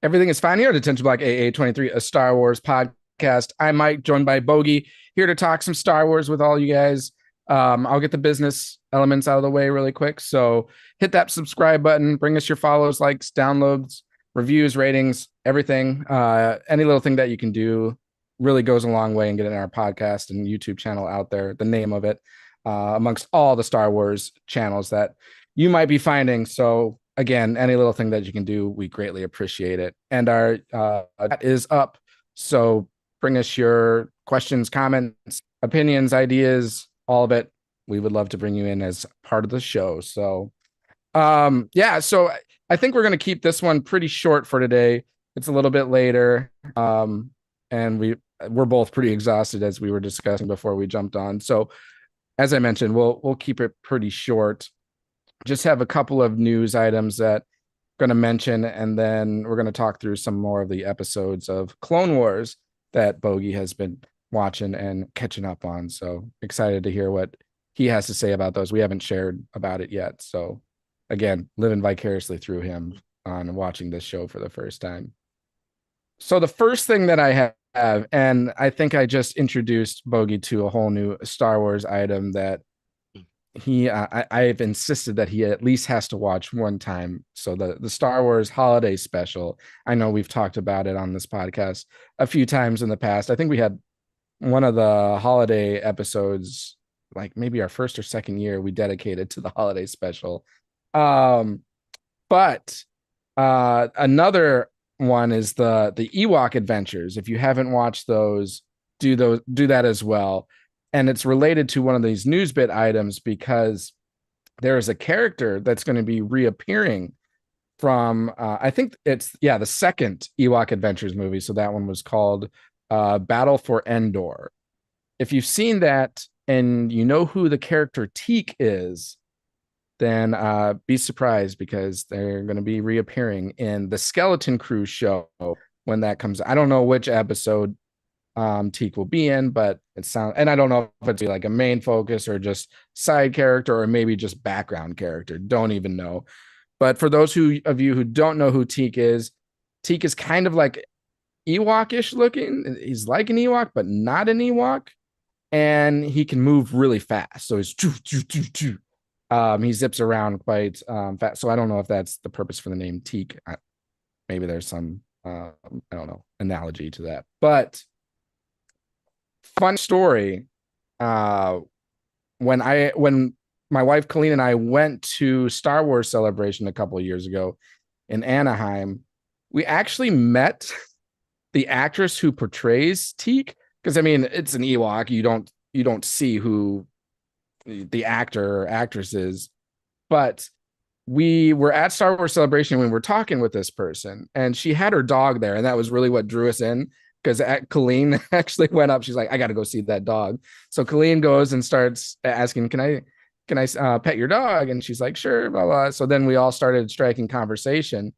Everything is fine here at Attention Block AA23, a Star Wars podcast. I'm Mike, joined by Bogie, here to talk some Star Wars with all you guys. I'll get the business elements out of the way really quick. So hit that subscribe button, bring us your follows, likes, downloads, reviews, ratings, everything. Any little thing that you can do really goes a long way in getting our podcast and YouTube channel out there, the name of it, amongst all the Star Wars channels that you might be finding. So again, any little thing that you can do, we greatly appreciate it. And our that is up. So bring us your questions, comments, opinions, ideas, all of it. We would love to bring you in as part of the show. So so I think we're going to keep this one pretty short for today. It's a little bit later. And we're both pretty exhausted, as we were discussing before we jumped on. So as I mentioned, we'll keep it pretty short. Just have a couple of news items that I'm going to mention, and then we're going to talk through some more of the episodes of Clone Wars that Bogie has been watching and catching up on. So excited to hear what he has to say about those. We haven't shared about it yet. So again, living vicariously through him on watching this show for the first time. So the first thing that I have, and I think I just introduced Bogie to a whole new Star Wars item that I've insisted that he at least has to watch one time. So the Star Wars holiday special. I know we've talked about it on this podcast a few times in the past. I think we had one of the holiday episodes, like maybe our first or second year, we dedicated to the holiday special. But another one is the Ewok Adventures. If you haven't watched those, do that as well. And it's related to one of these news bit items because there is a character that's going to be reappearing from I think it's the second Ewok Adventures movie. So that one was called Battle for Endor. If you've seen that and you know who the character Teek is, then be surprised because they're going to be reappearing in the Skeleton Crew show when that comes. I don't know which episode Teek will be in, but it sounds, and I don't know if it's like a main focus or just side character or maybe just background character. Don't even know. But for those of you who don't know who Teek is kind of like Ewok-ish looking. He's like an Ewok, but not an Ewok. And he can move really fast. So he's he zips around quite fast. So I don't know if that's the purpose for the name Teek. Maybe there's some I don't know, analogy to that. But fun story. When my wife Colleen and I went to Star Wars Celebration a couple of years ago in Anaheim, we actually met the actress who portrays Teek. Because I mean, it's an Ewok. You don't see who the actor or actress is, but we were at Star Wars Celebration when we were talking with this person, and she had her dog there, and that was really what drew us in. Because Colleen actually went up. She's like, I got to go see that dog. So Colleen goes and starts asking, can I pet your dog? And she's like, sure, blah, blah. So then we all started striking conversation.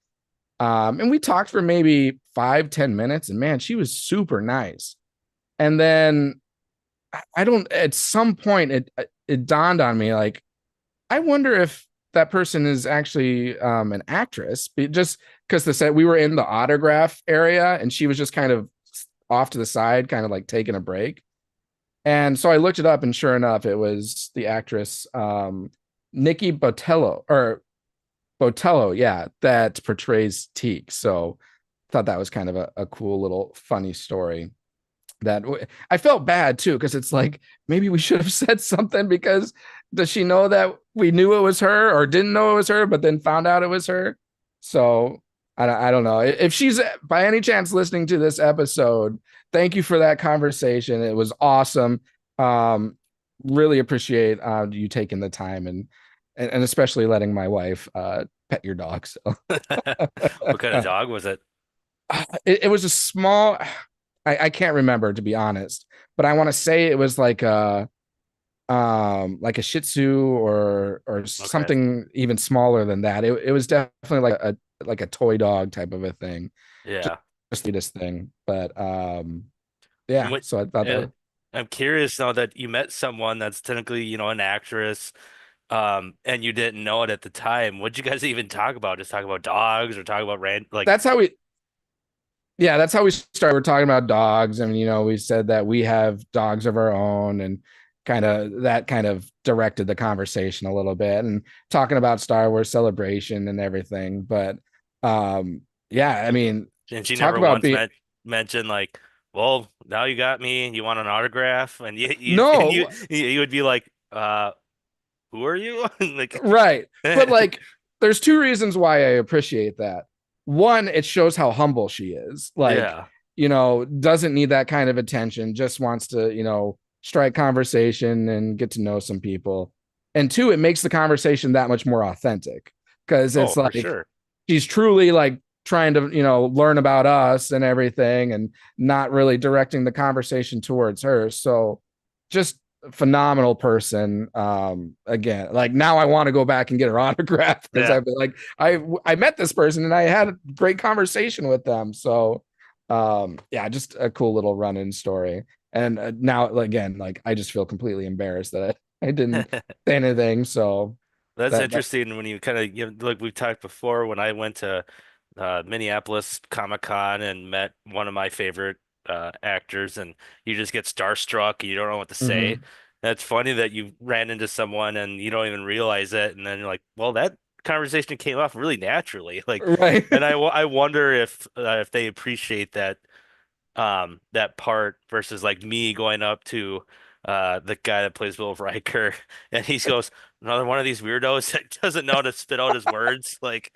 And we talked for maybe 5-10 minutes, and man, she was super nice. And then at some point it dawned on me, like, I wonder if that person is actually an actress, just because we were in the autograph area and she was just kind of off to the side, kind of like taking a break. And so I looked it up, and sure enough, it was the actress Niki Botelho, yeah, that portrays Teek. So I thought that was kind of a cool little funny story. That I felt bad too, because it's like maybe we should have said something, because does she know that we knew it was her or didn't know it was her, but then found out it was her? So I don't know if she's by any chance listening to this episode. Thank you for that conversation. It was awesome. Really appreciate you taking the time and especially letting my wife pet your dog. So What kind of dog was it? it was a small. I can't remember, to be honest, but I want to say it was like a Shih Tzu or Okay. something even smaller than that. It was definitely like a toy dog type of a thing, Yeah. just the latest thing. But And yeah. what, So I thought that uh, was, I'm curious now that you met someone that's technically, an actress, and you didn't know it at the time. What'd you guys even talk about? Just talk about dogs or talk about that's how we. Yeah, that's how we started. We're talking about dogs, and we said that we have dogs of our own, and kind of directed the conversation a little bit, and talking about Star Wars Celebration and everything. But yeah, I mean, And she talk never about once being mentioned like, well, now you got me. You want an autograph? And no, you would be like, who are you? Like, right. But like, there's two reasons why I appreciate that. One, it shows how humble she is. Like, yeah. doesn't need that kind of attention, just wants to, strike conversation and get to know some people. And two, it makes the conversation that much more authentic because Oh, it's for like sure. she's truly like trying to, learn about us and everything and not really directing the conversation towards her. So just phenomenal person. Again, like now I want to go back and get her autograph because Yeah. I've been like, I met this person and I had a great conversation with them. So yeah, just a cool little run-in story. And now again, like I just feel completely embarrassed that I didn't say anything. So That's that interesting when you kind of, like we've talked before, when I went to Minneapolis Comic Con and met one of my favorite actors, and you just get starstruck and you don't know what to say. mhm. That's funny that you ran into someone and you don't even realize it, and then you're like, well, that conversation came off really naturally. Like, Right. and I wonder if they appreciate that part versus like me going up to the guy that plays Will Riker and he goes, another one of these weirdos that doesn't know how to spit out his words. Like,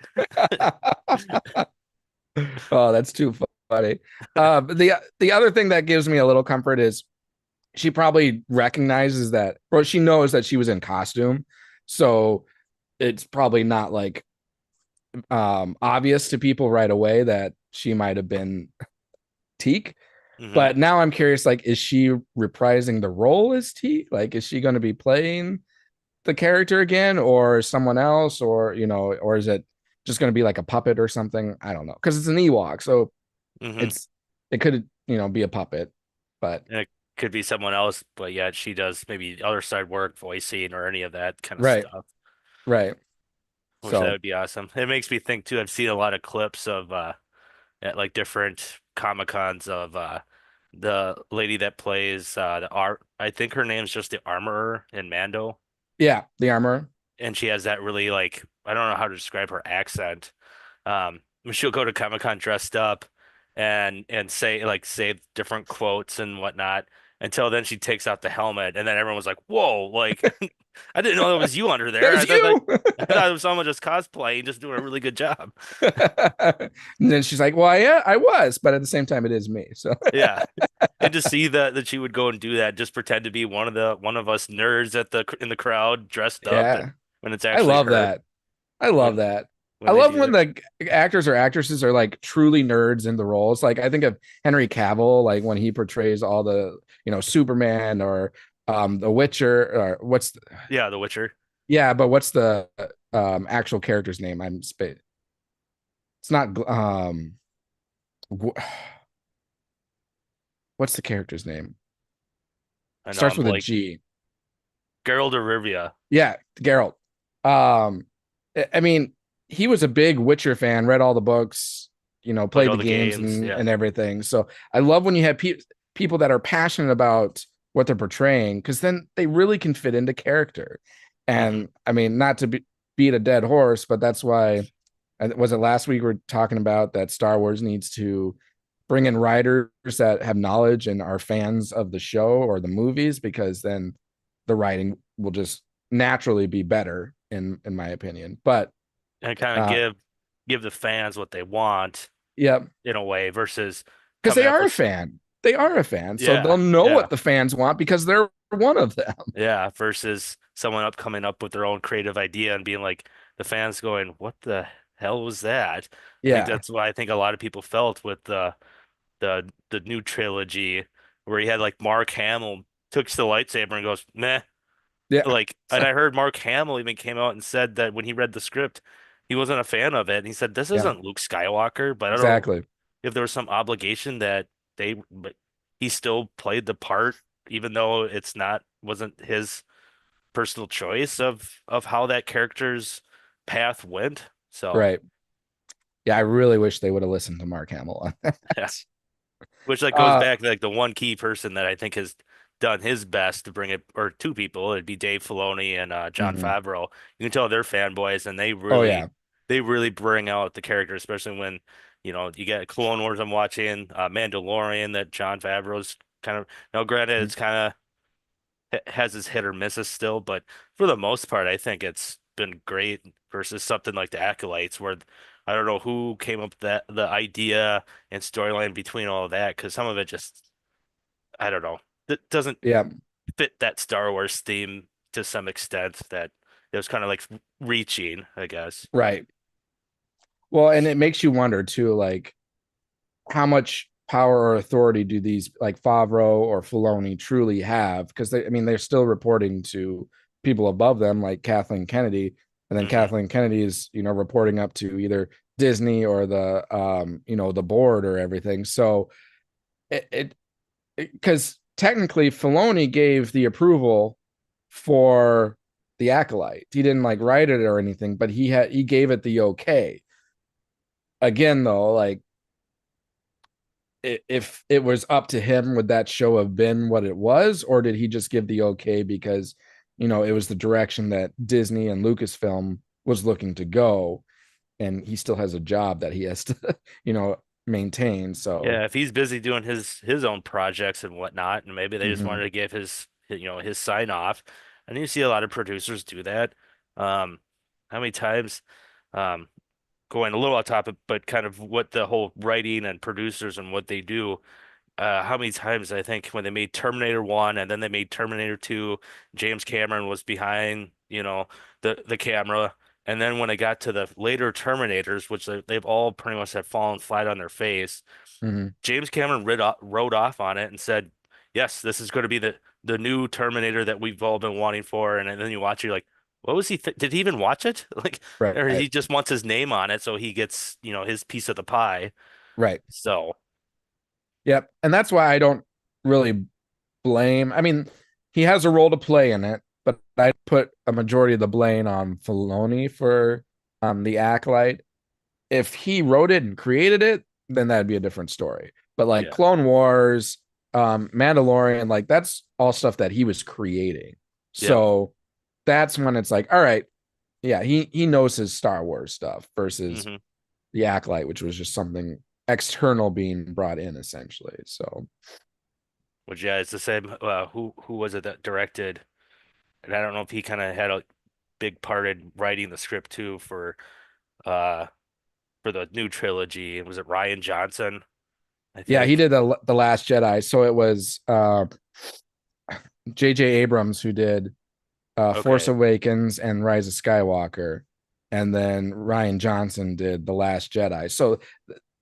Oh, that's too funny. But the other thing that gives me a little comfort is she probably recognizes that, or she knows that she was in costume, so it's probably not like obvious to people right away that she might have been Teek. hmm But now I'm curious, like, is she reprising the role as Teek? Like, is she going to be playing the character again, or someone else, or or is it just going to be like a puppet or something? I don't know, because it's an Ewok, so hmm it could be a puppet, but And it could be someone else, but yet she does maybe other side work, voicing or any of that kind of right, stuff, right. which that So would be awesome. It makes me think too. I've seen a lot of clips of at like different Comic Cons of the lady that plays the art. I think her name's just the Armorer in Mando. yeah, the armor. And she has that really like I don't know how to describe her accent. She'll go to Comic Con dressed up and say different quotes and whatnot until then she takes off the helmet and then everyone was like, "Whoa!" Like I didn't know that was you under there. There's you. I thought it was someone just cosplaying, just doing a really good job. And then she's like, "Well, yeah, I was, but at the same time, it is me." So Yeah. And to see that she would go and do that, just pretend to be one of us nerds at the in the crowd dressed up, and yeah, when it's I actually love her that. I love when that. I when they love do when their the actors or actresses are like truly nerds in the roles. Like I think of Henry Cavill, like when he portrays all the, Superman or The Witcher or yeah, The Witcher. yeah, but what's the actual character's name? It's not what's the character's name? I know Starts I'm with a like G. Geralt of Rivia. Yeah, Geralt. Um, I mean, he was a big Witcher fan, read all the books, Played played all the the games games. and, Yeah. and everything. So I love when you have people that are passionate about what they're portraying, because then they really can fit into character. hmm And I mean, not to beat a dead horse, but that's why, was it last week we were talking about that Star Wars needs to bring in writers that have knowledge and are fans of the show or the movies, because then the writing will just naturally be better in my opinion. But And kind of uh give the fans what they want yeah, in a way versus because coming they up are a with fan. They are a fan, so they'll yeah, know yeah, what the fans want because they're one of them. yeah, versus someone up coming up with their own creative idea and being like the fans going, "What the hell was that?" I think Yeah. that's why I think a lot of people felt with the new trilogy where he had like Mark Hamill took the lightsaber and goes, "Meh." Yeah. Like, and So, I heard Mark Hamill even came out and said that when he read the script, he wasn't a fan of it. And he said, "This yeah, isn't Luke Skywalker," but I don't know exactly. if there was some obligation that but he still played the part, even though it's not wasn't his personal choice of how that character's path went. So Right. Yeah, I really wish they would have listened to Mark Hamill on that. Yeah. Which like goes Uh, back to like the one key person that I think has done his best to bring it, or two people, it'd be Dave Filoni and Jon mhm. Favreau. You can tell they're fanboys and Oh yeah. they really bring out the character, especially when, you get Clone Wars I'm watching, Mandalorian that Jon Favreau's kind of, now granted it's kind of has his hit or misses still, but for the most part, I think it's been great versus something like the Acolytes, where I don't know who came up with the idea and storyline between all of that, because some of it just I don't know, it doesn't Yeah. fit that Star Wars theme to some extent. That it was kind of like reaching, I guess. Right. Well, and it makes you wonder too, like how much power or authority do these like Favreau or Filoni truly have? Because I mean, they're still reporting to people above them, like Kathleen Kennedy, and then Hmm. Kathleen Kennedy is, reporting up to either Disney or the, the board or everything. So it because technically Filoni gave the approval for the Acolyte. He didn't like write it or anything, but he gave it the okay. Again, though, like if it was up to him, would that show have been what it was, or did he just give the okay because it was the direction that Disney and Lucasfilm was looking to go, and he still has a job that he has to maintain. So Yeah, if he's busy doing his own projects and whatnot, and maybe they just wanted mhm. to give his sign off, and you see a lot of producers do that. Um, how many times? Um, Going a little off topic, but kind of what the whole writing and producers and what they do. How many times I think when they made Terminator 1 and then they made Terminator 2, James Cameron was behind, the camera. And then when it got to the later Terminators, which they've all pretty much have fallen flat on their face, Mhm. James Cameron wrote off on it and said, "Yes, this is going to be the new Terminator that we've all been wanting for." And then you watch, you're like, "What was he th did he even watch it? Like, or Right, he just wants his name on it so he gets, his piece of the pie." right. So, Yep. And that's why I don't really blame. I mean, he has a role to play in it, but I put a majority of the blame on Filoni for the Acolyte. If he wrote it and created it, then that'd be a different story. But like yeah. Clone Wars, Mandalorian, like that's all stuff that he was creating. Yep. So that's when it's like, all right, yeah, he knows his Star Wars stuff versus Hmm. the Acolyte, which was just something external being brought in essentially. So Which yeah, it's the same. Who was it that directed? And I don't know if he kind of had a big part in writing the script too uh for the new trilogy. Was it Ryan Johnson? I yeah, he think. did the Last Jedi. So it was J.J. Abrams who did Force Okay. Awakens and Rise of Skywalker, and then Ryan Johnson did The Last Jedi. So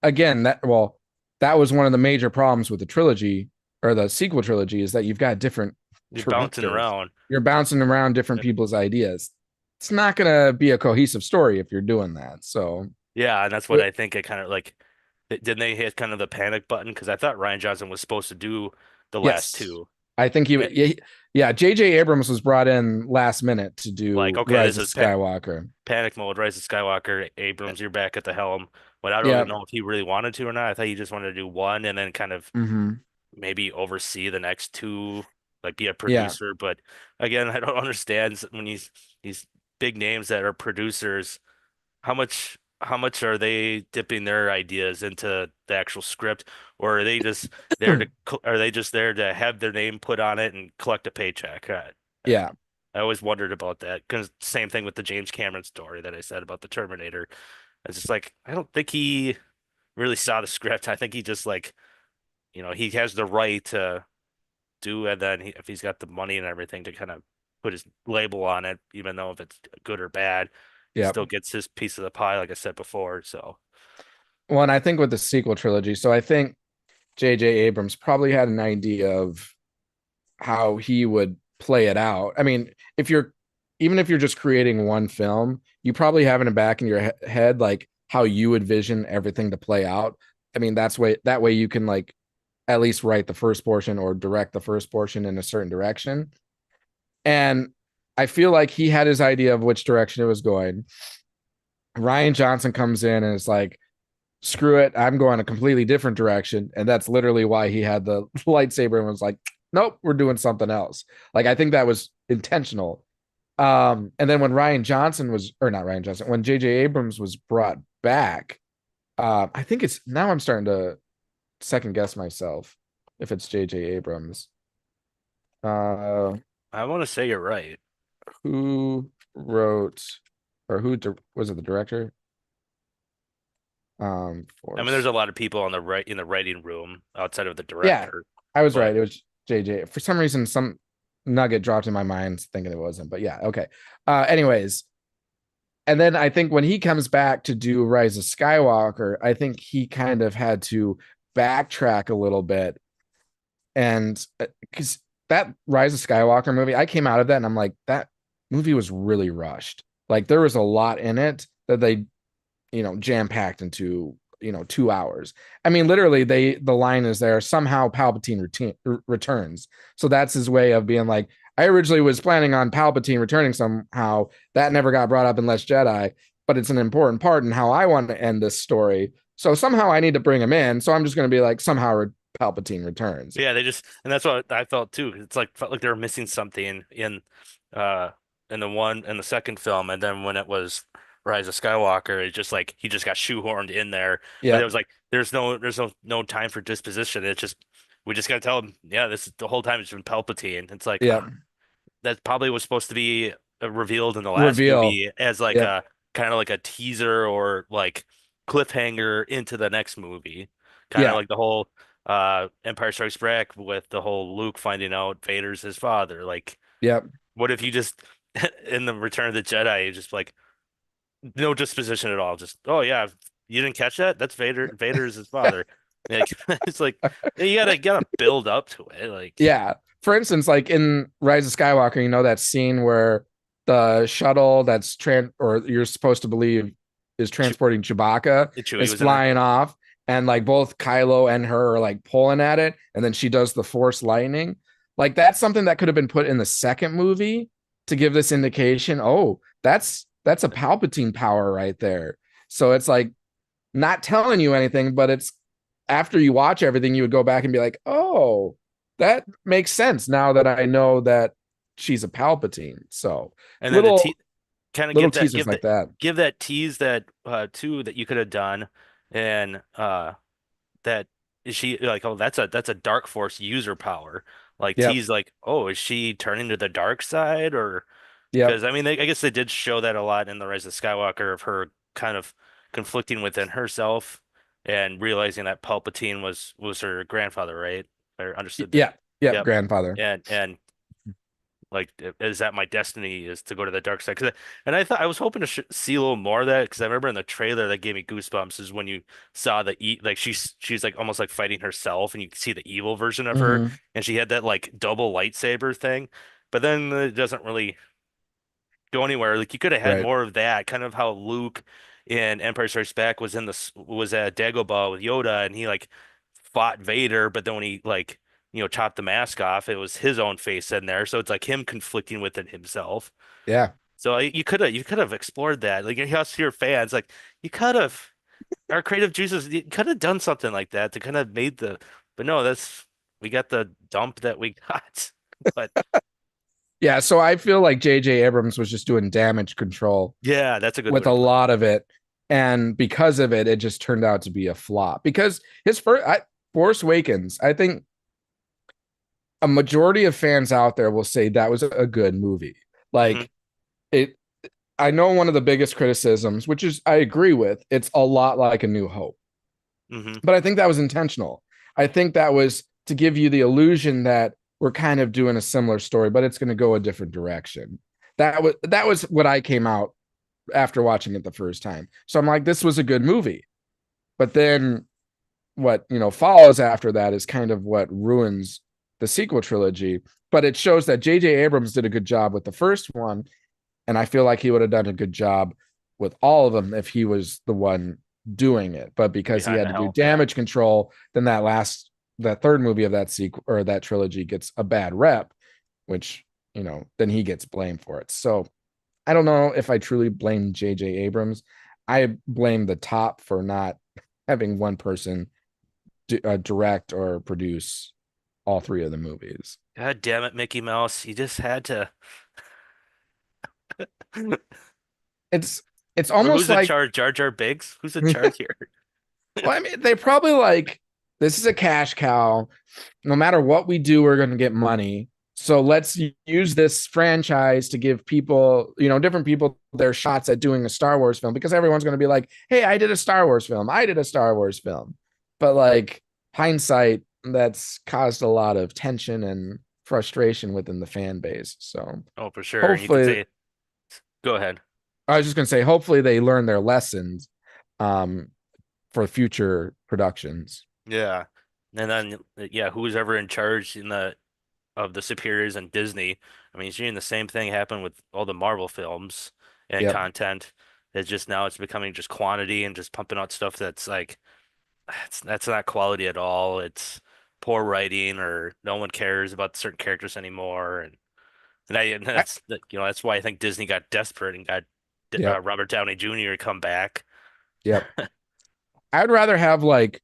again, that was one of the major problems with the trilogy or the sequel trilogy is that you've got different You're bouncing directors. around. You're bouncing around different people's ideas. It's not going to be a cohesive story if you're doing that. So, Yeah, and that's what I think it kind of like. Didn't they hit kind of the panic button? Because I thought Ryan Johnson was supposed to do the last yes, two. I think Eh, yeah, J.J. Abrams was brought in last minute to Like, do okay, Rise this of is pa Skywalker. panic mode. Rise of Skywalker. Abrams, you're back at the helm. But I don't Yeah. even know if he really wanted to or not. I thought he just wanted to do one and then kind of Hmm. maybe oversee the next two, like be a Yeah. producer. But again, I don't understand when these big names that are producers, how much are they dipping their ideas into the actual script, or are they just are they just there to have their name put on it and collect a paycheck? Yeah. I always wondered about that because same thing with the James Cameron story that I said about the Terminator. It's just like I don't think he really saw the script. I think he just like he has the right to do, and then if he's got the money and everything to kind of put his label on it, even though if it's good or bad, he Yeah. still gets his piece of the pie, like I said before. So Well, and I think with the sequel trilogy, so I think J.J. Abrams probably had an idea of how he would play it out. I mean, even if you're just creating one film, you probably have in the back in your head like how you would vision everything to play out. I mean, that way you can like at least write the first portion or direct the first portion in a certain direction. And I feel like he had his idea of which direction it was going. Ryan Johnson comes in and it's like, screw it, I'm going a completely different direction. And that's literally why he had the lightsaber and was like, nope, we're doing something else. Like, I think that was intentional. And then when Ryan Johnson was, or not Ryan Johnson, when J.J. Abrams was brought back, I think it's now I'm starting to second guess myself if it's J.J. Abrams. Uh, I want to say you're right. who wrote or was it the director? I mean, there's Force. a lot of people on the right in the writing room outside of the Yeah, director, I was but right. It was JJ. For some reason, some nugget dropped in my mind thinking it wasn't, but yeah, okay. Anyways, and then I think when he comes back to do Rise of Skywalker, I think he kind of had to backtrack a little bit. And because that Rise of Skywalker movie, I came out of that and I'm like, that movie was really rushed. Like there was a lot in it that they jam packed into 2 hours. I mean, literally, the line is there. Somehow Palpatine returns. So that's his way of being like, I originally was planning on Palpatine returning somehow. That never got brought up in Last Jedi, but it's an important part in how I want to end this story. So somehow I need to bring him in. So I'm just going to be like, somehow Palpatine returns. yeah, they just and that's what I felt too. It's like felt like they were missing something uh in the second film, and then when it was Rise of Skywalker, it just like he just got shoehorned in there. But it Yep. was like there's no time for disposition. It's just we just gotta tell him, yeah, this is the whole time it's been Palpatine. It's like Yep. that probably was supposed to be revealed in the last Reveal. movie as like Yep. a kind of like a teaser or like cliffhanger into the next movie. Kind of Yeah. like the whole Empire Strikes Back with the whole Luke finding out Vader's his father. Like, Yep. what if you just in the Return of the Jedi, you just like no disposition at all. Just, oh yeah, you didn't catch that? That's Vader. Vader's his father. Like, it's like you gotta build up to it. Like, Yeah. For instance, like in Rise of Skywalker, that scene where the shuttle or you're supposed to believe is transporting Chewbacca Chewie is was in it. flying off, and like both Kylo and her are like pulling at it, and then she does the Force lightning. Like that's something that could have been put in the second movie to give this indication. Oh, that's a Palpatine power right there. So it's like not telling you anything, but it's after you watch everything, you would go back and be like, oh, that makes sense now that I know that she's a Palpatine. So And then to little te kind of little give that teasers like that. give that tease that too that you could have done and that is she like, oh, that's a dark force user power, like Yep. tease like, oh, is she turning to the dark side? Or Yep. because I mean I guess they did show that a lot in the Rise of Skywalker of her kind of conflicting within herself and realizing that Palpatine was her grandfather, right? I understood that. Yeah. Yep. Yep. Grandfather. And like, is that my destiny is to go to the dark side? 'Cause and I thought I was hoping to sh see a little more of that because I remember in the trailer that gave me goosebumps is when you saw the e like she's like almost like fighting herself and you can see the evil version of her Mm-hmm. and she had that like double lightsaber thing, but then it doesn't really go anywhere. Like you could have had Right. more of that, kind of how Luke in Empire Strikes Back was at Dagobah with Yoda and he like fought Vader, but then when he like chopped the mask off, it was his own face in there. So it's like him conflicting with it himself. Yeah. So you could have explored that. Like you have to your fans, like you could have our creative juices, you could have done something like that to kind of made the. But no, that's we got the dump that we got. But Yeah. So I feel like J.J. Abrams was just doing damage control yeah, that's a good way with to a put it. lot of it. And because of it, it just turned out to be a flop. Because his Force Awakens, I think a majority of fans out there will say that was a good movie. Hmm. Like it, I know one of the biggest criticisms, which is I agree with, it's a lot like A New Hope. Hmm. But I think that was intentional. I think that was to give you the illusion that we're kind of doing a similar story, but it's going to go a different direction. That was what I came out after watching it the first time. So I'm like, this was a good movie. But then what follows after that is kind of what ruins the sequel trilogy. But it shows that J.J. Abrams did a good job with the first one, and I feel like he would have done a good job with all of them if he was the one doing it. But because he Behind had the to do helm, yeah. damage control, then that third movie of that sequel or that trilogy gets a bad rep, which then he gets blamed for it. So I don't know if I truly blame J.J. Abrams. I blame the top for not having one person direct or produce all three of the movies. God damn it, Mickey Mouse. You just had to. It's it's Or almost who's in like charge? Jar Jar Binks? Who's in charge here? well, I mean, they probably like this is a cash cow. No matter what we do, we're going to get money. So let's use this franchise to give people, different people their shots at doing a Star Wars film because everyone's going to be like, "Hey, I did a Star Wars film. I did a Star Wars film." But like hindsight, that's caused a lot of tension and frustration within the fan base. So Oh, for sure. And you could hopefully, say, go ahead. I was just going to say, hopefully they learn their lessons um, for future productions. Yeah. And then, yeah, who's ever in charge in the of the superiors in Disney? I mean, you're seeing the same thing happen with all the Marvel films and Yep. content. It's just now it's becoming just quantity and just pumping out stuff that's like that's not quality at all. It's poor writing or no one cares about certain characters anymore. And I, that's why I think Disney got desperate and got yep. Robert Downey Jr. to come back. Yep. I'd rather have like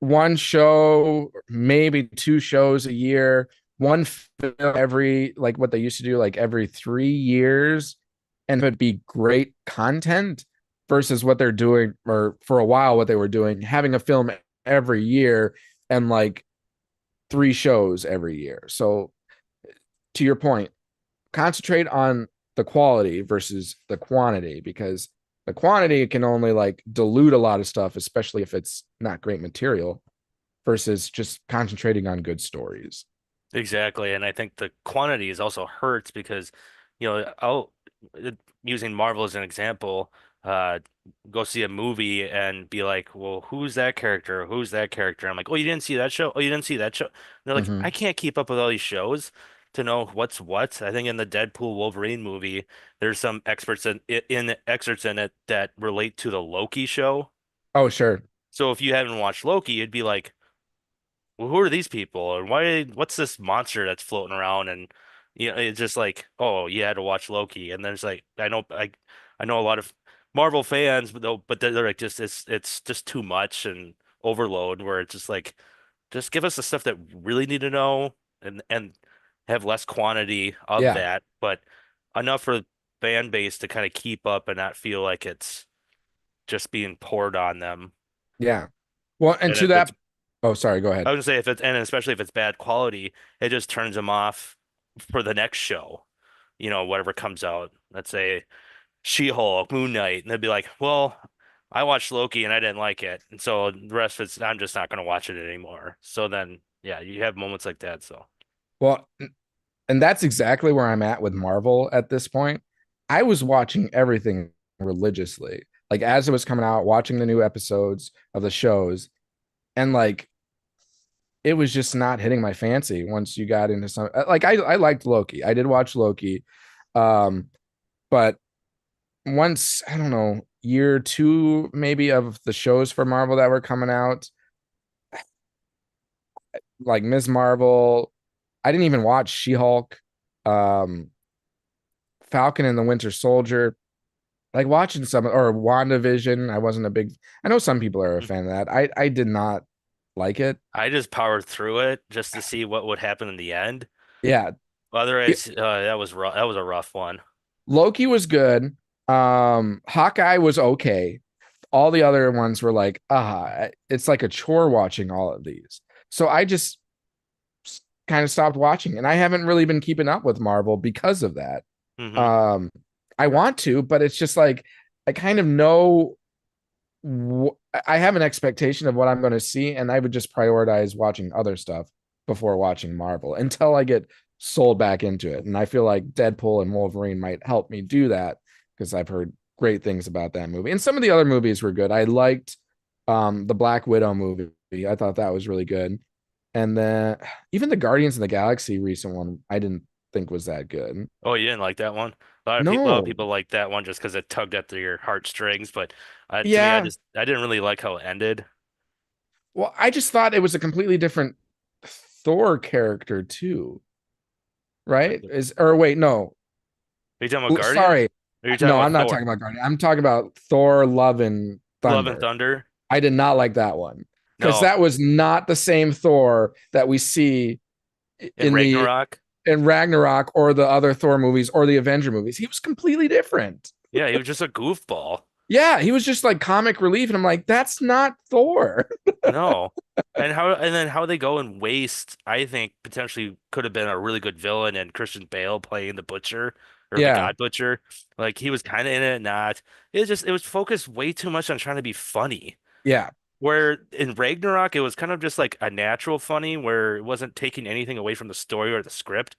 one show, maybe two shows a year, one film every like what they used to do, like every 3 years, and it'd be great content versus what they're doing, or for a while what they were doing, having a film every year and like three shows every year. So to your point, concentrate on the quality versus the quantity because the quantity can only like dilute a lot of stuff, especially if it's not great material versus just concentrating on good stories. Exactly, and I think the quantity is also hurts because, I'll using Marvel as an example, uh, go see a movie and be like, "Well, who's that character? Who's that character?" I'm like, "Oh, you didn't see that show? Oh, you didn't see that show?" And they're like, Mm-hmm. "I can't keep up with all these shows to know what's what." I think in the Deadpool Wolverine movie, there's some experts in excerpts in it that relate to the Loki show. Oh, sure. So if you haven't watched Loki, you'd be like, well, who are these people and what's this monster that's floating around? And it's just like, oh, you had to watch Loki. And there's like, I know a lot of Marvel fans, but they're like just it's just too much and overload where it's just like, just give us the stuff that we really need to know and have less quantity of Yeah. that, but enough for fan base to kind of keep up and not feel like it's just being poured on them. Yeah. Well, and And to if it's that, oh, sorry, go I ahead. would say if it's and especially if it's bad quality, it just turns them off for the next show. Whatever comes out. Let's say She-Hulk, Moon Knight, and they'd be like, "Well, I watched Loki and I didn't like it, and so the rest of it's I'm just not going to watch it anymore." So then, yeah, you have moments like that. So Well, and that's exactly where I'm at with Marvel at this point. I was watching everything religiously. Like as it was coming out, watching the new episodes of the shows, and like it was just not hitting my fancy once you got into some like I liked Loki. I did watch Loki. Um, but once, I don't know, year two maybe of the shows for Marvel that were coming out, like Ms. Marvel, I didn't even watch She-Hulk, um, Falcon and the Winter Soldier. Like watching some or WandaVision, I wasn't a big. I know some people are a fan of that. I did not like it. I just powered through it just to see what would happen in the end. Yeah, Otherwise, that was rough. That was a rough one. Loki was good. Hawkeye was okay. All the other ones were like, it's like a chore watching all of these. So I just kind of stopped watching, and I haven't really been keeping up with Marvel because of that. Hmm. Um, I want to, but it's just like I kind of know I have an expectation of what I'm going to see, and I would just prioritize watching other stuff before watching Marvel until I get sold back into it. And I feel like Deadpool and Wolverine might help me do that because I've heard great things about that movie. And some of the other movies were good. I liked the Black Widow movie. I thought that was really good. And then even the Guardians of the Galaxy recent one, I didn't think was that good. Oh, you didn't like that one? A lot of No. people like that one just because it tugged at your heartstrings. But to me, Yeah. I didn't really like how it ended. Well, I just thought it was a completely different Thor character too, right? Are Is or wait, no. you talking about Guardians? Sorry. Or are you talking No, about I'm not Thor? talking about Guardian. I'm talking about Thor, Love and Love and Thunder. Thunder? I did not like that one because No, that was not the same Thor that we see in in the Ragnarok. in Ragnarok or the other Thor movies or the Avenger movies. He was completely different. Yeah, he was just a goofball. Yeah, he was just like comic relief, and I'm like, that's not Thor. No. And then how they go and waste, I think potentially could have been a really good villain and Christian Bale playing the Butcher or the Yeah, God Butcher. Like he was kind of in it, not. It was focused way too much on trying to be funny. yeah, Where in Ragnarok it was kind of just like a natural funny where it wasn't taking anything away from the story or the script,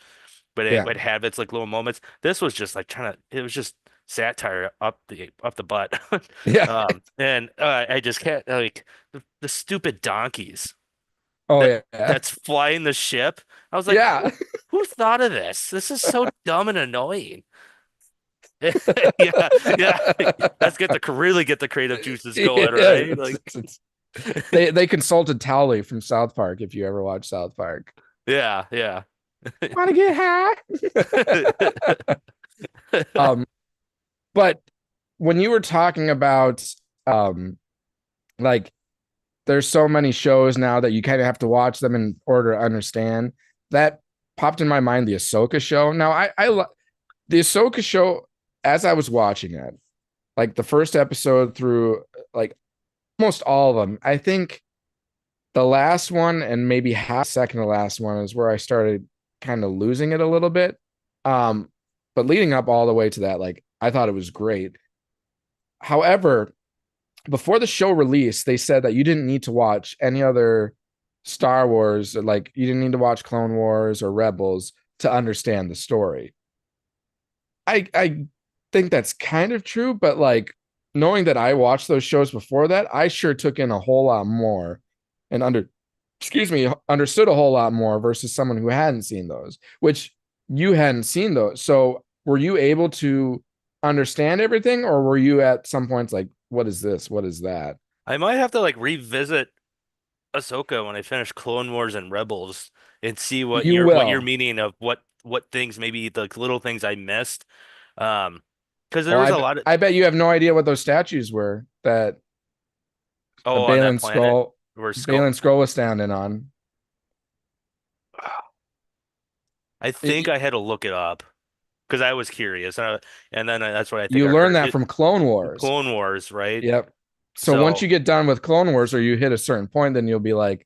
but it yeah, would have its like little moments. This was just like trying to it was just satire up the butt. yeah. And I just can't like the stupid donkeys Oh that yeah, that's flying the ship. I was like, yeah. who thought of this? This is so dumb and annoying. Yeah, yeah. Let's really get the creative juices Yeah, going, right? Like, they consulted Towley from South Park. If you ever watch South Park, yeah, yeah. want to get high? um, but when you were talking about um, like there's so many shows now that you kind of have to watch them in order to understand. That popped in my mind the Ahsoka show. Now the Ahsoka show as I was watching it, like the first episode through like almost all of them. I think the last one and maybe half second to last one is where I started kind of losing it a little bit. Um, but leading up all the way to that, like I thought it was great. However, before the show released, they said that you didn't need to watch any other Star Wars, like you didn't need to watch Clone Wars or Rebels to understand the story. I think that's kind of true, but like knowing that I watched those shows before that, I sure took in a whole lot more and understood a whole lot more versus someone who hadn't seen those, which you hadn't seen those. So were you able to understand everything, or were you at some points like, what is this? What is that? I might have to like revisit Ahsoka when I finish Clone Wars and Rebels and see You what you're will. meaning of what things maybe the little things I missed. Um, because Oh, there was a lot of I bet you have no idea what those statues were that oh on that Balin planet Skull where Skull. Balin Skull was standing on. I think It, I had to look it up because I was curious, and then that's what I think you I learn heard that it. from Clone Wars. Clone Wars, right? Yep. So once you So get done with Clone Wars or you hit a certain point, then you'll be like,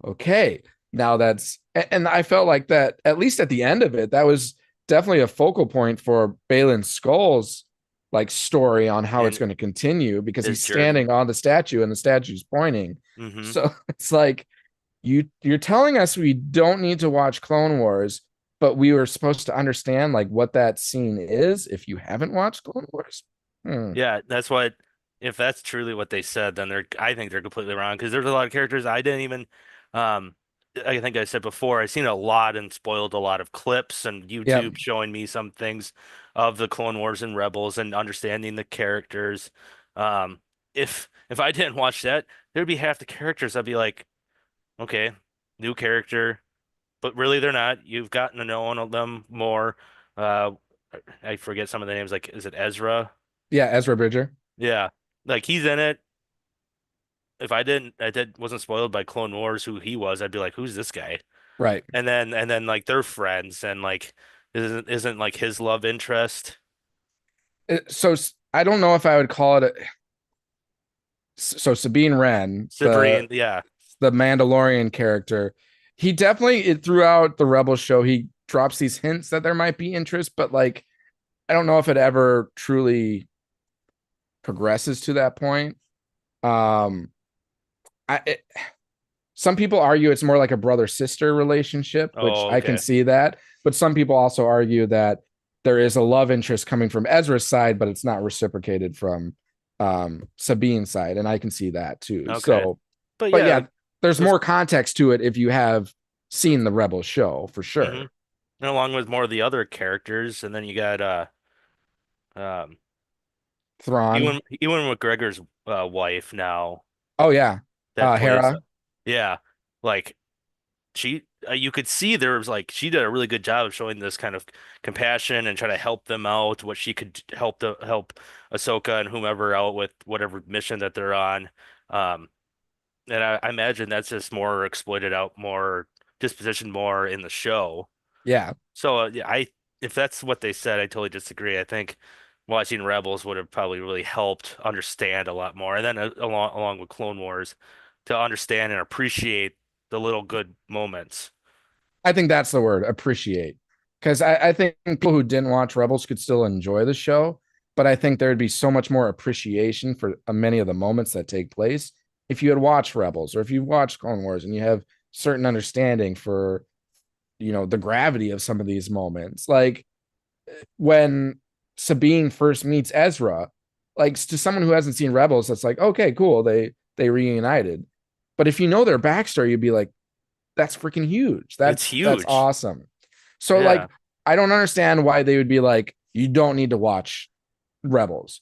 okay, now that's and I felt like that at least at the end of it, that was definitely a focal point for Balin Skull's like story on how it's in going to continue because his he's journey. standing on the statue and the statue's pointing. Hmm. So it's like you're telling us we don't need to watch Clone Wars, but we were supposed to understand like what that scene is if you haven't watched Clone Wars. Hmm. Yeah, that's what. If that's truly what they said, then I think they're completely wrong because there's a lot of characters I didn't even. Um, I think I said before, I've seen a lot and spoiled a lot of clips and Yep. YouTube showing me some things of the Clone Wars and Rebels and understanding the characters. Um, if I didn't watch that, there'd be half the characters I'd be like, okay, new character, but really they're not. You've gotten to know them more. Uh, I forget some of the names. Like, is it Ezra? Yeah, Ezra Bridger. Yeah, like he's in it. If I did wasn't spoiled by Clone Wars who he was, I'd be like, who's this guy? Right. And then like they're friends and like isn't like his love interest. So I don't know if I would call it so Sabine Wren, Cyprian, yeah. the Mandalorian character, he definitely throughout the Rebel show he drops these hints that there might be interest, but like I don't know if it ever truly progresses to that point. Um, I it, some people argue it's more like a brother sister relationship, which Oh, I can okay. see that, but some people also argue that there is a love interest coming from Ezra's side, but it's not reciprocated from Sabine's side, and I can see that too. Okay. So, But but yeah, yeah, like there's those more context to it if you have seen the Rebel show for hmm sure. And along with more of the other characters, and then you got um Thrawn. Ewan McGregor's wife now Oh yeah. that plays Hera. yeah, like she you could see there was like she did a really good job of showing this kind of compassion and trying to help them out, what she could help Ahsoka and whomever out with whatever mission that they're on. Um, and I imagine that's just more exploited out, more dispositioned more in the show. Yeah, So yeah, I if that's what they said, I totally disagree. I think watching Rebels would have probably really helped understand a lot more, and then along with Clone Wars, to understand and appreciate the little good moments. I think that's the word, appreciate. Because I think people who didn't watch Rebels could still enjoy the show, but I think there'd be so much more appreciation for many of the moments that take place if you had watched Rebels or if you watched Clone Wars and you have certain understanding for, the gravity of some of these moments. Like when Sabine first meets Ezra, like to someone who hasn't seen Rebels, that's like, okay, cool, they reunited. But if you know their backstory, you'd be like, that's freaking huge. It's That's huge. awesome. So Yeah. like I don't understand why they would be like, you don't need to watch Rebels.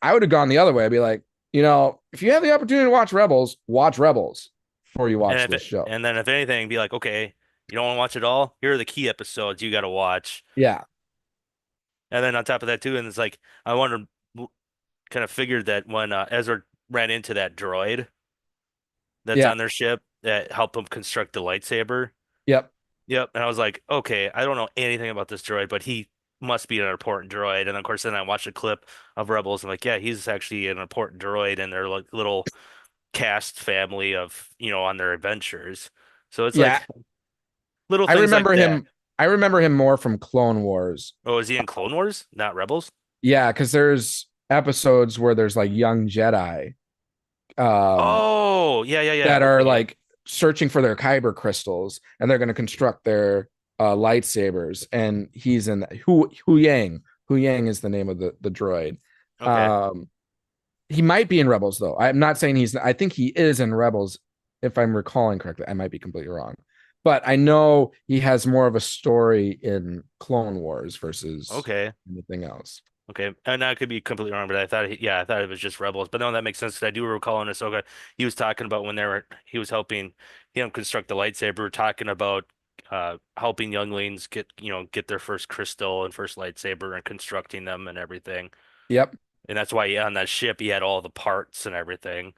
I would have gone the other way. I'd be like, if you have the opportunity to watch Rebels before you And watch if this it, show. and then if anything, be like, okay, you don't want to watch it all? Here are the key episodes you got to watch. Yeah. And then on top of that too, and it's like I wonder, kind of figured that when Ezra ran into that droid that's Yeah. on their ship that helped him construct the lightsaber. Yep. Yep. And I was like, okay, I don't know anything about this droid, but he must be an important droid. And of course, then I watched a clip of Rebels. And like, yeah, he's actually an important droid in their like little cast family of, on their adventures. So it's Yeah. like little I things like remember that. him. I remember him more from Clone Wars. Oh, is he in Clone Wars, not Rebels? Yeah, because there's episodes where there's like young Jedi um Oh, yeah, yeah, yeah. that are Okay. like searching for their kyber crystals and they're going to construct their lightsabers, and he's in that. Hu Yang is the name of the droid. Okay. um he might be in Rebels though. I'm not saying I think he is in Rebels if I'm recalling correctly. I might be completely wrong, but I know he has more of a story in Clone Wars versus Okay. anything else. Okay, and I could be completely wrong, but I thought it was just Rebels. But no, that makes sense 'cause I do recall in Ahsoka, he was talking about when he was helping him construct the lightsaber, talking about helping younglings get their first crystal and first lightsaber and constructing them and everything. Yep. And that's why on that ship he had all the parts and everything.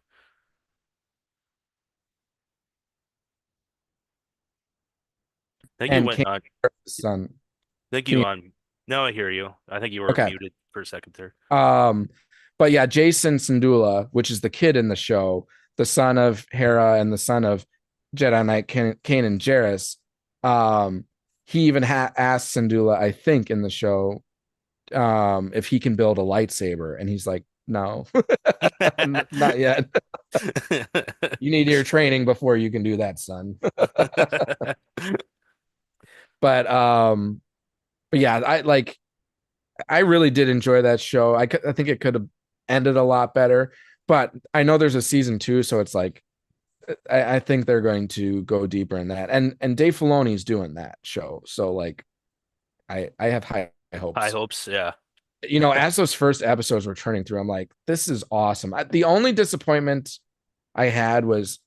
I think you And went King on. son. I think Can you you on. No, I hear you. I think you were Okay. muted for a second there. Um, but yeah, Jason Syndulla, which is the kid in the show, the son of Hera and the son of Jedi Knight Kanan Jarrus. Um, he even asked Syndulla, I think, in the show, if he can build a lightsaber, and he's like, "No, not yet. You need your training before you can do that, son." but um, but yeah, I really did enjoy that show. I think it could have ended a lot better, but I know there's a season two, so it's like I think they're going to go deeper in that. And Dave Filoni's doing that show, so like I have high High hopes. hopes, yeah. As those first episodes were turning through, I'm like, this is awesome. The only disappointment I had was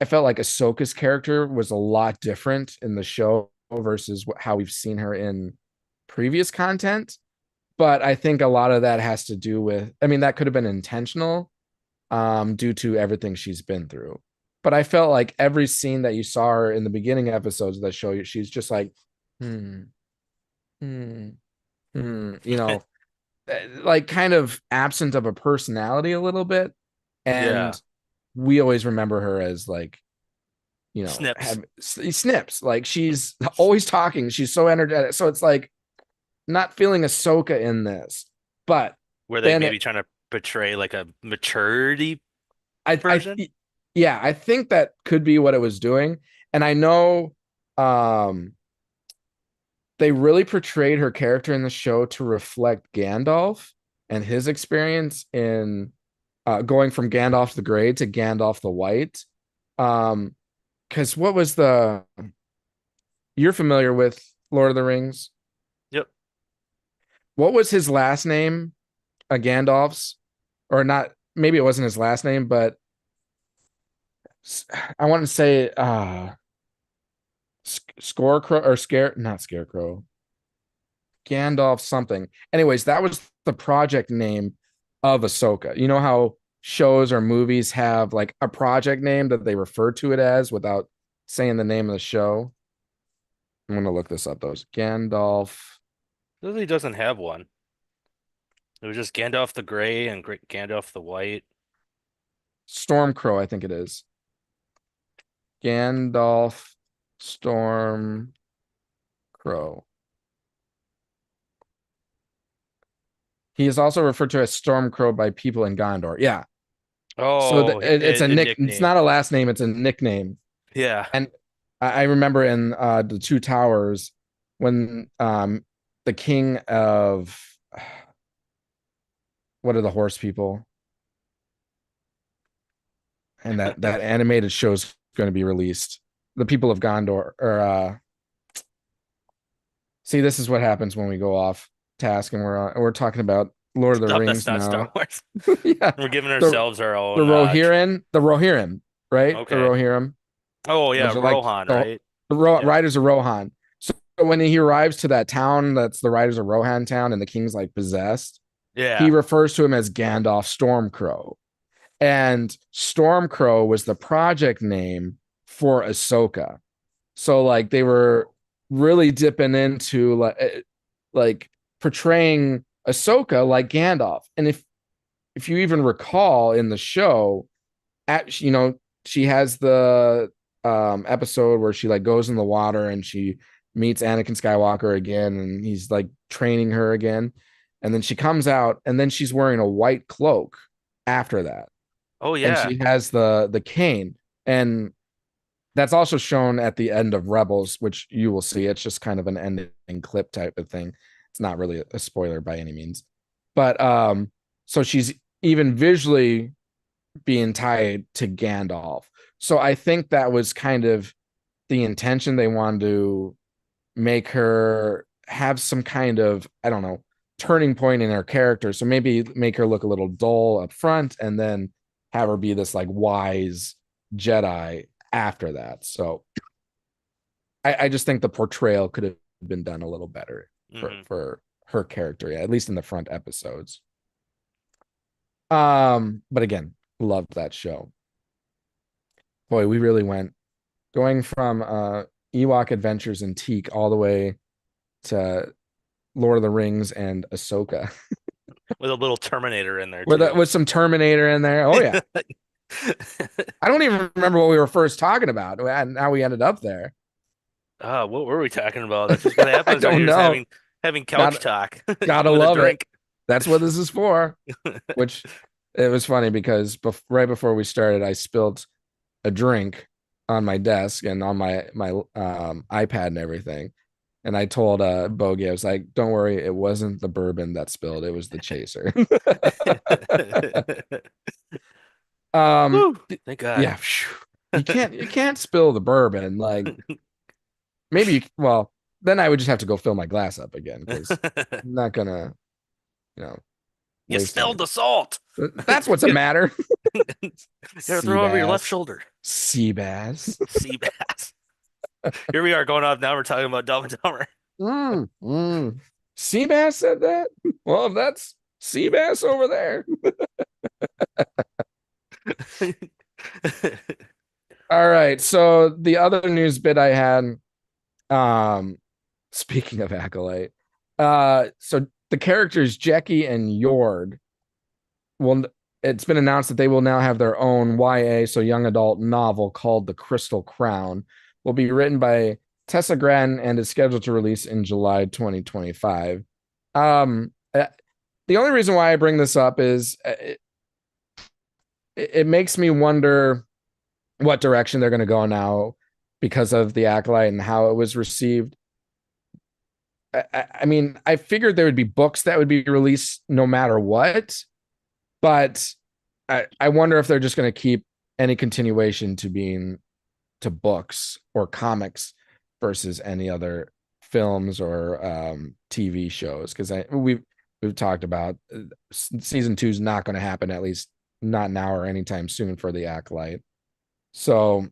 I felt like Ahsoka's character was a lot different in the show versus how we've seen her in previous content. But I think a lot of that has to do with, I mean, that could have been intentional, due to everything she's been through. But I felt like every scene that you saw her in the beginning episodes of that show, she's just like, hmm, hmm, hmm, like kind of absent of a personality a little bit. Yeah. And we always remember her as like, Snips. have snips. Like she's always talking. She's so energetic. So it's like not feeling Ahsoka in this. But Were they then maybe trying to portray like a maturity I version? yeah, I think that could be what it was doing. And I know um they really portrayed her character in the show to reflect Gandalf and his experience in going from Gandalf the Grey to Gandalf the White. Because what was you're familiar with Lord of the Rings? Yep. What was his last name? Gandalf's, or not? Maybe it wasn't his last name, but I want to say Scarecrow or not Scarecrow, Gandalf something. Anyways, that was the project name of Ahsoka. You know how shows or movies have like a project name that they refer to it as without saying the name of the show. I'm gonna look this up. Those Gandalf Lily doesn't have one. It was just Gandalf the Gray and Gandalf the White. Stormcrow, I think it is. Gandalf Stormcrow. He is also referred to as Stormcrow by people in Gondor. Yeah. So Oh, it's a a nick. It's nickname. not a last name. It's a nickname. Yeah. And I remember in the Two Towers when the king of what are the horse people, and that animated show's going to be released. The people of Gondor, or see, this is what happens when we go off task and we're talking about Lord of the Stuff that's Rings not Star now. Wars. Yeah, We're giving the ourselves our the own Rohirrim, right? The okay. Rohirrim, Oh yeah, which are like Rohan, right? the Yep. riders of Rohan. So when he arrives to that town, that's the riders of Rohan town, and the king's like possessed, he Yeah. refers to him as Gandalf Stormcrow. And Stormcrow was the project name for Ahsoka. So like they were really dipping into like portraying Ahsoka like Gandalf. And if you even recall in the show, she has the episode where she like goes in the water and she meets Anakin Skywalker again, and he's like training her again. And then she comes out and then she's wearing a white cloak after that. Oh And yeah. she has the cane. And that's also shown at the end of Rebels, which you will see. It's just kind of an ending clip type of thing. It's not really a spoiler by any means. But so she's even visually being tied to Gandalf. So I think that was kind of the intention. They wanted to make her have some kind of, I don't know, turning point in her character. So maybe make her look a little dull up front and then have her be this like wise Jedi after that. So I just think the portrayal could have been done a little better Hmm. for her character, yeah, at least in the front episodes. But again, loved that show. Boy, we really went going from Ewok Adventures and Teek all the way to Lord of the Rings and Ahsoka With a little Terminator in there too. with some Terminator in there. Oh yeah, I don't even remember what we were first talking about, and how we ended up there. What were we talking about? That's just what I happens when don't you're just know. having couch Got talk gotta with a love it. drink. That's what this is for. Which it was funny because right before we started, I spilled a drink on my desk and on my iPad and everything. And I told Bogie, I was like, "Don't worry, it wasn't the bourbon that spilled; it was the chaser." um, Woo, thank God. yeah, you can't spill the bourbon. Like maybe well, then I would just have to go fill my glass up again because I'm not gonna, you know, You waste any. spilled the salt. That's what's a matter. Gotta throw over your left Seabass, shoulder. Seabass. Sea bass. Here we are going off now. We're talking about Dumb and Dumber. Seabass said that. Well, if that's Seabass over there. All right. So the other news bit I had, um, speaking of Acolyte, so the characters Jackie and Yord will. It's been announced that they will now have their own YA, so young adult novel called The Crystal Crown. Will be written by Tessa Gratton and is scheduled to release in July 2025. The only reason why I bring this up is it makes me wonder what direction they're going to go now because of the Acolyte and how it was received. I mean, I figured there would be books that would be released no matter what, but I wonder if they're just going to keep any continuation to being to books or comics versus any other films or TV shows. Because we've talked about season 2 is not going to happen, at least not now or anytime soon for the Acolyte. So,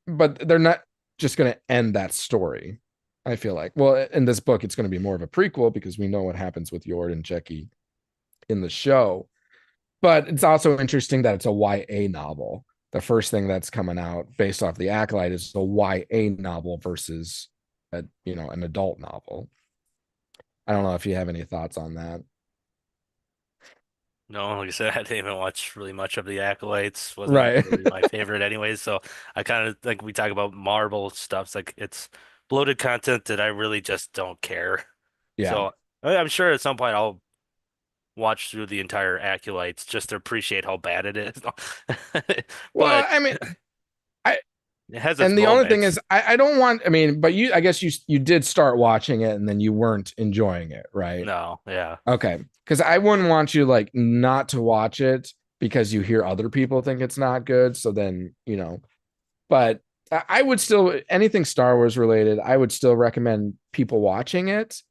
but they're not just going to end that story. I feel like, well, in this book, it's going to be more of a prequel because we know what happens with Yord and Jackie in the show. But it's also interesting that it's a YA novel. The first thing that's coming out based off the Acolyte is a YA novel versus an adult novel. I don't know if you have any thoughts on that. No, like I said, I didn't even watch really much of the Acolytes. Wasn't Right. really my favorite anyways. So I kind of like we talk about Marvel stuff. It's like it's bloated content that I really just don't care. Yeah. So I'm sure at some point I'll watch through the entire Acolytes just to appreciate how bad it is. Well, But I mean, I it has its and the only thing moments. is I don't want I mean, but I guess you did start watching it and then you weren't enjoying it, right? No, yeah. Okay. Because I wouldn't want you like not to watch it because you hear other people think it's not good. So then, but I would still anything Star Wars related, I would still recommend people watching it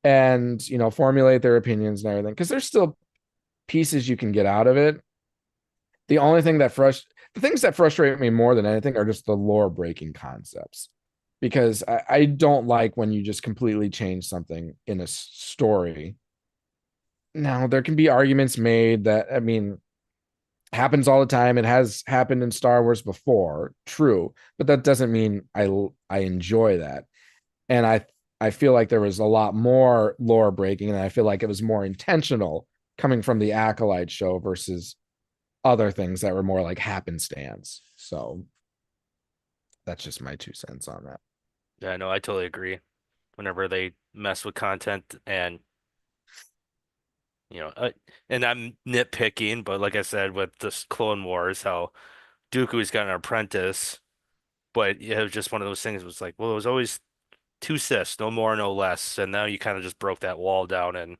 and formulate their opinions and everything because there's still pieces you can get out of it. The only thing that the things that frustrate me more than anything are just the lore breaking concepts because I don't like when you just completely change something in a story. Now there can be arguments made that I mean happens all the time. It has happened in Star Wars before, true, but that doesn't mean I enjoy that. And I feel like there was a lot more lore breaking, and I feel like it was more intentional coming from the Acolyte show versus other things that were more like happenstance. So that's just my 2 cents on that. Yeah, no, I totally agree. Whenever they mess with content and and I'm nitpicking, but like I said with this Clone Wars, how Dooku's got an apprentice, but it was just one of those things. It was like, well, it was always two Siths, no more, no less, and now you kind of just broke that wall down. And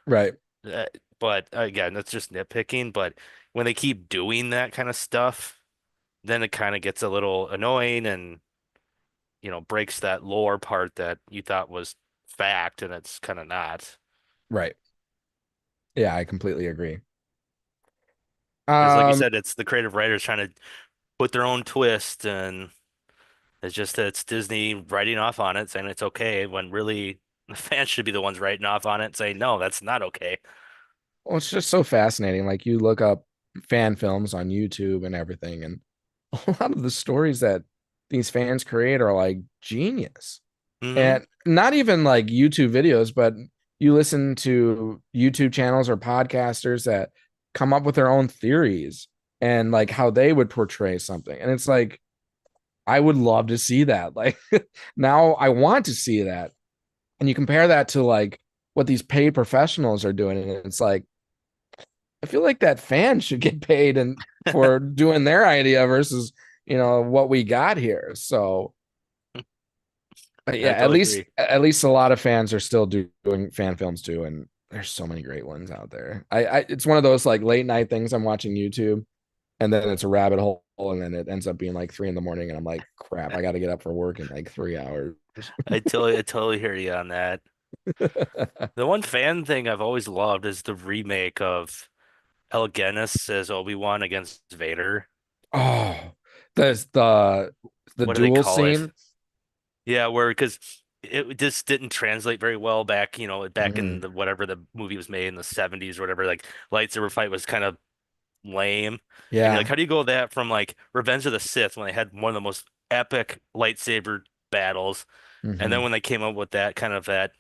Right, uh, but again, that's just nitpicking. But when they keep doing that kind of stuff, then it kind of gets a little annoying and breaks that lore part that you thought was fact, and it's kind of not. right. Yeah, I completely agree. Because like you Um, said, it's the creative writers trying to put their own twist, and it's just that it's Disney writing off on it, saying it's okay, when really the fans should be the ones writing off on it, saying no, that's not okay. well, it's just so fascinating. Like you look up fan films on YouTube and everything, and a lot of the stories that these fans create are like genius. Hmm. And not even like YouTube videos, but you listen to YouTube channels or podcasters that come up with their own theories and like how they would portray something. And it's like, I would love to see that. Like now I want to see that. And you compare that to like what these paid professionals are doing. And it's like, I feel like that fan should get paid and for doing their idea versus, what we got here. So yeah, I totally agree. at least a lot of fans are still doing fan films too, and there's so many great ones out there. It's one of those like late night things. I'm watching YouTube, and then it's a rabbit hole, and then it ends up being like 3 in the morning, and I'm like, crap, I got to get up for work in like 3 hours. I totally hear you on that. The one fan thing I've always loved is the remake of El Guinness as Obi-Wan against Vader. Oh, there's the What do they duel call it? scene. Yeah, where because it just didn't translate very well back, back in Mhm. the whatever the movie was made in the 70s or whatever, like lightsaber fight was kind of lame. And you're like, Yeah. how do you go that from like Revenge of the Sith when they had one of the most epic lightsaber battles, and then Hmm. when they came up with that kind of that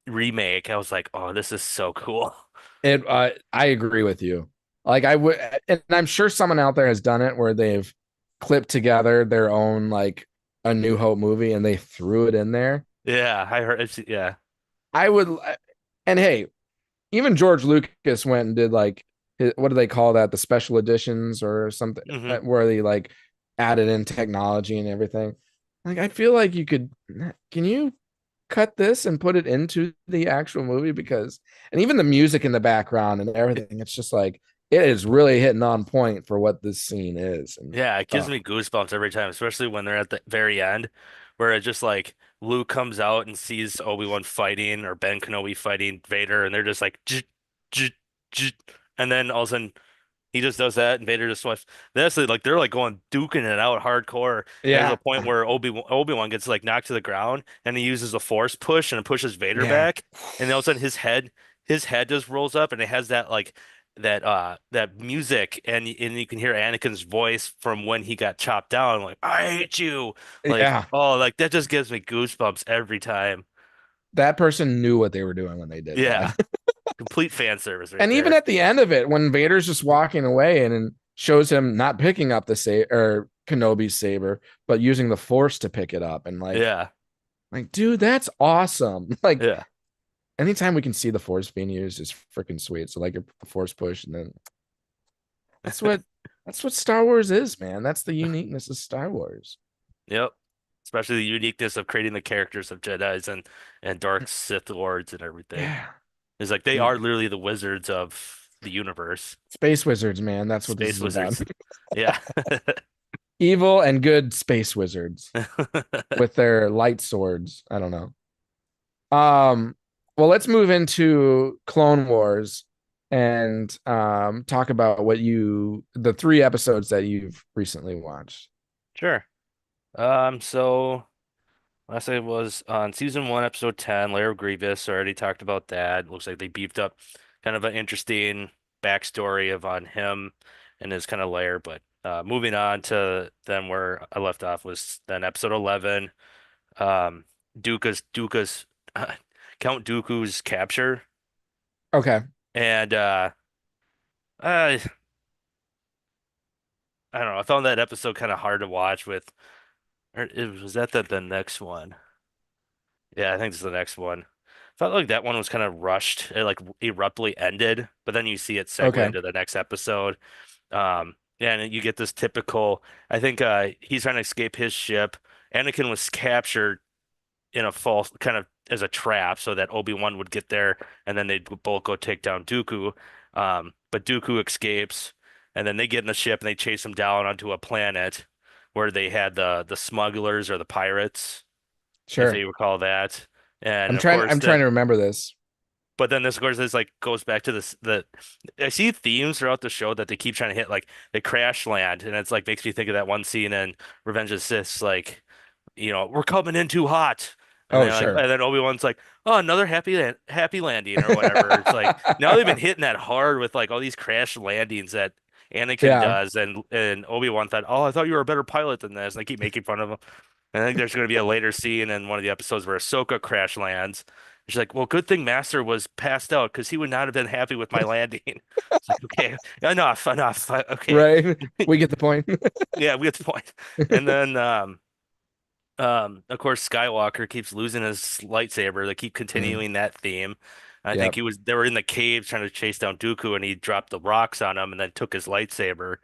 remake, I was like, oh, this is so cool. I agree with you. Like I would, and I'm sure someone out there has done it where they've clipped together their own like a New Hope movie and they threw it in there. Yeah, I heard. Yeah. I would, and hey, even George Lucas went and did like what do they call that? The special editions or something Hmm. where they like added in technology and everything. Like I feel like you could. Can you cut this and put it into the actual movie? Because and even the music in the background and everything, it's just like it is really hitting on point for what this scene is. And Yeah, it gives uh, me goosebumps every time, especially when they're at the very end, where it just like Luke comes out and sees Obi-Wan fighting or Ben Kenobi fighting Vader, and they're just like, "J- j- j-" and then all of a sudden he just does that, and Vader just wants. That's like they're like going duking it out hardcore, and there's a yeah, point where Obi-Wan gets like knocked to the ground, and he uses a force push and it pushes Vader yeah, back, and then all of a sudden his head just rolls up, and it has that like that music, and you can hear Anakin's voice from when he got chopped down, like I hate you. Like, Yeah, oh, like that just gives me goosebumps every time. that person knew what they were doing when they did Yeah, that. complete fan service right And even there. at the end of it, when Vader's just walking away and it shows him not picking up the saber or Kenobi's saber, but using the Force to pick it up, and Yeah, dude, that's awesome. Like yeah. anytime we can see the Force being used is freaking sweet. So like a Force push, and then that's what that's what Star Wars is, man. That's the uniqueness of Star Wars. Yep. Especially the uniqueness of creating the characters of Jedis and Dark Sith Lords and everything. Yeah. It's like they And are literally the wizards of the universe. space wizards, man. That's what this Space is about. wizards. Yeah. Evil and good space wizards with their light swords. I don't know. Well, let's move into Clone Wars and talk about the 3 episodes that you've recently watched. Sure. So last I was on season 1, episode 10, Lair of Grievous. Already talked about that. Looks like they beefed up kind of an interesting backstory of on him and his kind of lair. But moving on to then where I left off was then episode 11, um, Dooku's Count Dooku's capture. Okay. And I I don't know. I found that episode kind of hard to watch with. Or was that the next one? Yeah, I think it's the next one. Felt like that one was kind of rushed. It like abruptly ended, but then you see it segue Okay. into the next episode. Yeah, and you get this typical. I think he's trying to escape his ship. Anakin was captured in a false kind of as a trap, so that Obi-Wan would get there, and then they'd both go take down Dooku. But Dooku escapes, and then they get in the ship and they chase him down onto a planet where they had the smugglers or the pirates, if Sure. you recall that. And of course, I'm trying to remember this. but then this, of course, this like goes back to this the I see themes throughout the show that they keep trying to hit, like they crash land, and it's like makes me think of that one scene in Revenge of the Sith, like we're coming in too hot. And Oh, then like, sure. and then Obi-Wan's like, oh, another happy landing or whatever. It's like now they've been hitting that hard with like all these crash landings that Anakin Yeah, does, and Obi-Wan thought, oh, I thought you were a better pilot than this. And they keep making fun of him. And I think there's going to be a later scene in one of the episodes where Ahsoka crash lands. She's like, well, good thing Master was passed out because he would not have been happy with my landing. It's like, okay, enough. Okay, right. We get the point. yeah, we get the point. And then of course, Skywalker keeps losing his lightsaber. They keep Mm, continuing that theme. I think yep. they were in the cave trying to chase down Dooku, and he dropped the rocks on him and then took his lightsaber.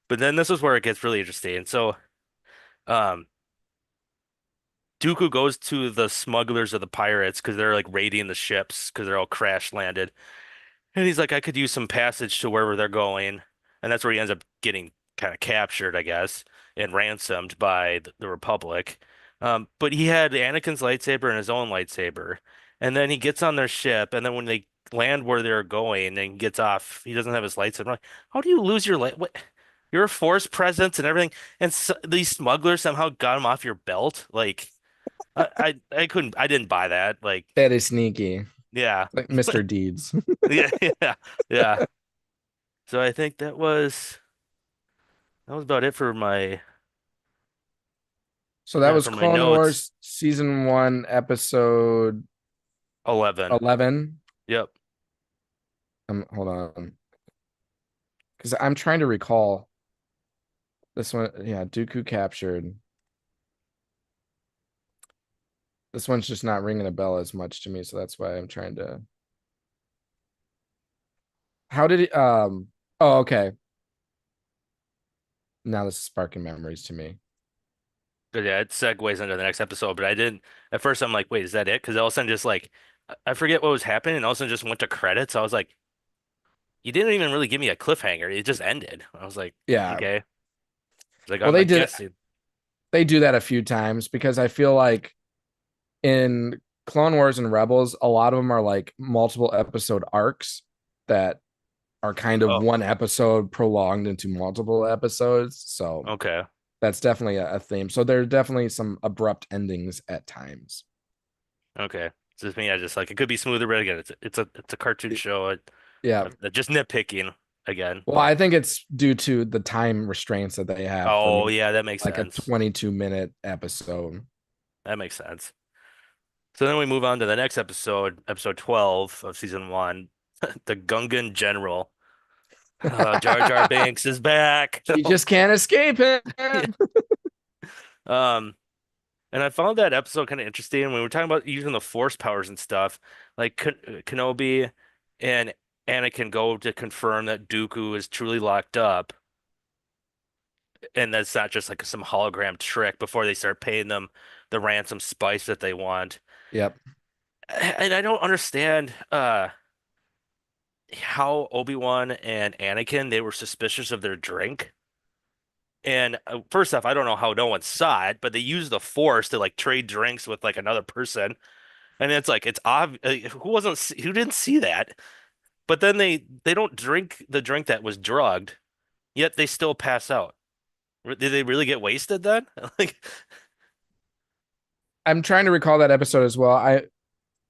But then this is where it gets really interesting. So, um, Dooku goes to the smugglers or the pirates because they're like raiding the ships because they're all crash landed. And he's like, I could use some passage to wherever they're going. And that's where he ends up getting kind of captured, I guess, and ransomed by the Republic. But he had Anakin's lightsaber and his own lightsaber. And then he gets on their ship. And then when they land where they're going and gets off, he doesn't have his lightsaber. I'm like, how do you lose your light? What? Your force presence and everything. And these smugglers somehow got him off your belt. Like, I couldn't, I didn't buy that. Like, That is sneaky. yeah. Like Mr. Deeds. Yeah, yeah, yeah. So I think that was about it for my So that was for my Clone notes. Wars season 1, episode 11. 11. Yep. Hold on, because I'm trying to recall this one. Yeah, Dooku captured. This one's just not ringing a bell as much to me, so that's why I'm trying to. How did it? Oh, okay. Now this is sparking memories to me. But yeah, it segues into the next episode, but I didn't at first I'm like, wait, is that it? Because all of a sudden just like I forget what was happening, and all of a sudden just went to credits. I was like, you didn't even really give me a cliffhanger. It just ended. I was like, Yeah. okay. It's like Well, I'm guessing. they do that a few times because I feel like in Clone Wars and Rebels, a lot of them are like multiple episode arcs that are kind of Oh, one episode prolonged into multiple episodes. So okay. that's definitely a theme. So there are definitely some abrupt endings at times. Okay. It's just me, I just like it could be smoother, but again, it's a cartoon show. Yeah. Just nitpicking again, Well, but I think it's due to the time restraints that they have for oh me, yeah, that makes like a sense. 22-minute episode. That makes sense. So then we move on to the next episode, episode 12 of season one, the Gungan General. Jar Jar Binks is back. She just can't escape him. Yeah. Um, and I found that episode kind of interesting when we were talking about using the Force powers and stuff. Like Kenobi and Anakin go to confirm that Dooku is truly locked up, and that's not just like some hologram trick before they start paying them the ransom spice that they want. Yep. And I don't understand how Obi-Wan and Anakin they were suspicious of their drink. And first off, I don't know how no one saw it, but they used the Force to like trade drinks with like another person, and it's like it's obvious who didn't see that. But then they don't drink the drink that was drugged, yet they still pass out. Did they really get wasted then? Like I'm trying to recall that episode as well.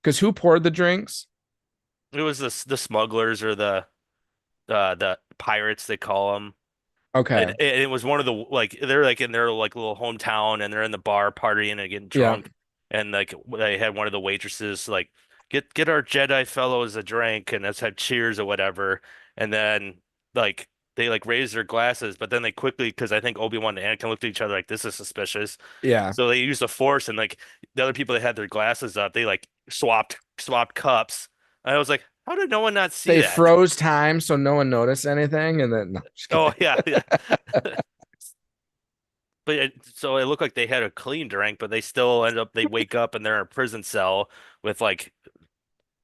Because who poured the drinks? it was the smugglers or the pirates they call them. And Okay. it was one of the like they're like in their like little hometown and they're in the bar partying and getting Yeah. drunk and like they had one of the waitresses like get our Jedi fellows a drink and let's have cheers or whatever and then like they like raised their glasses but then they quickly because I think Obi-Wan and Anakin looked at each other like this is suspicious Yeah. so they used the Force and like the other people that had their glasses up they like swapped cups and I was like how did no one not see They that? froze time so no one noticed anything. And then, no, just Oh kidding. yeah, yeah. But so it looked like they had a clean drink, but they still end up they wake up and they're in a prison cell with like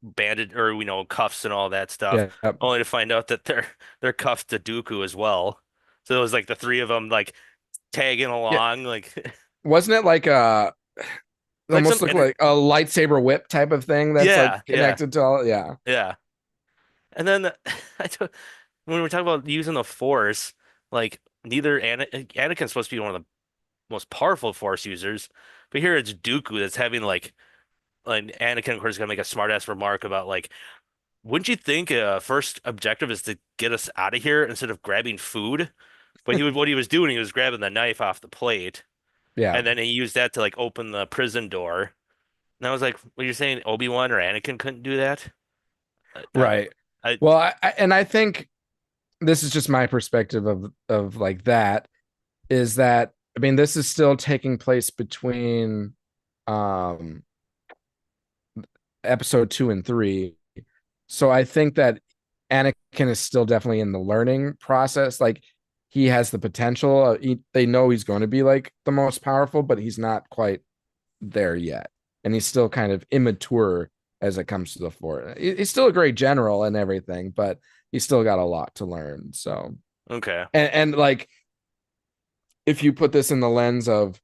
banded or cuffs and all that stuff, Yeah. only to find out that they're cuffed to Dooku as well. So it was like the three of them like tagging Yeah. along, like Wasn't it like it like almost some looked like a lightsaber whip type of thing that's like yeah, yeah, connected to all, yeah. yeah. And then when we're talking about using the Force, like neither Anakin's supposed to be one of the most powerful Force users, but here it's Dooku that's having like Anakin, of course, is gonna make a smart ass remark about like, wouldn't you think first objective is to get us out of here instead of grabbing food? But what he was doing, he was grabbing the knife off the plate, Yeah. and then he used that to like open the prison door. And I was like, "What you're saying, Obi-Wan or Anakin couldn't do that?" Uh, Right. I Well, and I think this is just my perspective of like that is that I mean this is still taking place between um episode 2 and 3. So I think that Anakin is still definitely in the learning process. Like he has the potential. They know he's going to be like the most powerful, but he's not quite there yet, and he's still kind of immature as it comes to the Force. He's still a great general and everything, but he's still got a lot to learn. So, okay, and like if you put this in the lens of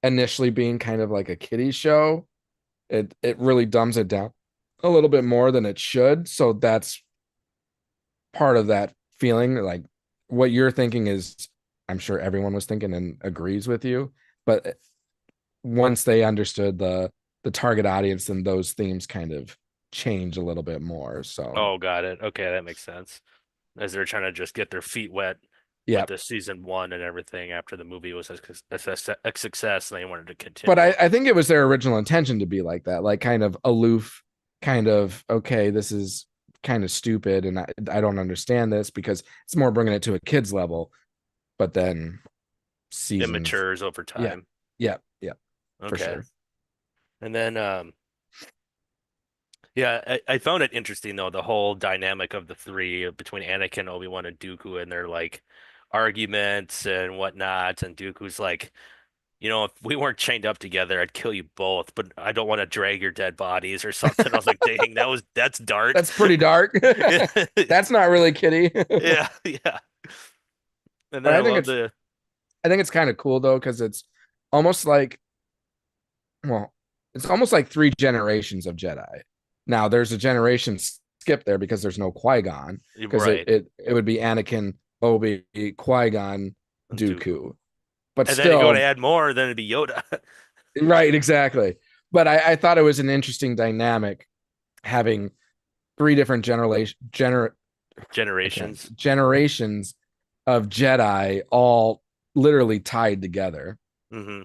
initially being kind of like a kiddie show, it really dumbs it down a little bit more than it should. So that's part of that feeling. Like what you're thinking is, I'm sure everyone was thinking and agrees with you. But once they understood the target audience, then those themes kind of change a little bit more. So oh, got it. Okay, that makes sense. As they're trying to just get their feet wet with yeah. the season one and everything after the movie was a success, and they wanted to But continue. I think it was their original intention to be like that, like kind of aloof, kind of okay, this is kind of stupid, and I don't understand this because it's more bringing it to a kid's level. But then It seasons, matures over yeah, time. yeah, for Okay. sure. And then yeah, I found it interesting though, the whole dynamic of the three between Anakin, Obi-Wan, and Dooku and their like arguments and whatnot. And Dooku's like, if we weren't chained up together, I'd kill you both, but I don't want to drag your dead bodies or something. I was like, dang, that's dark. That's pretty dark. Yeah, That's not really kiddie. yeah, yeah. And But then I love the I think it's kind of cool though because it's almost like well, it's almost like 3 generations of Jedi. Now there's a generation skip there because there's no Qui-Gon because right. it would be Anakin, Obi, Qui-Gon, Dooku. Dooku. But And then you go to still, add more, then it'd be Yoda. right, exactly. But I thought it was an interesting dynamic having three different Generations. generations of Jedi all literally tied together. Hmm.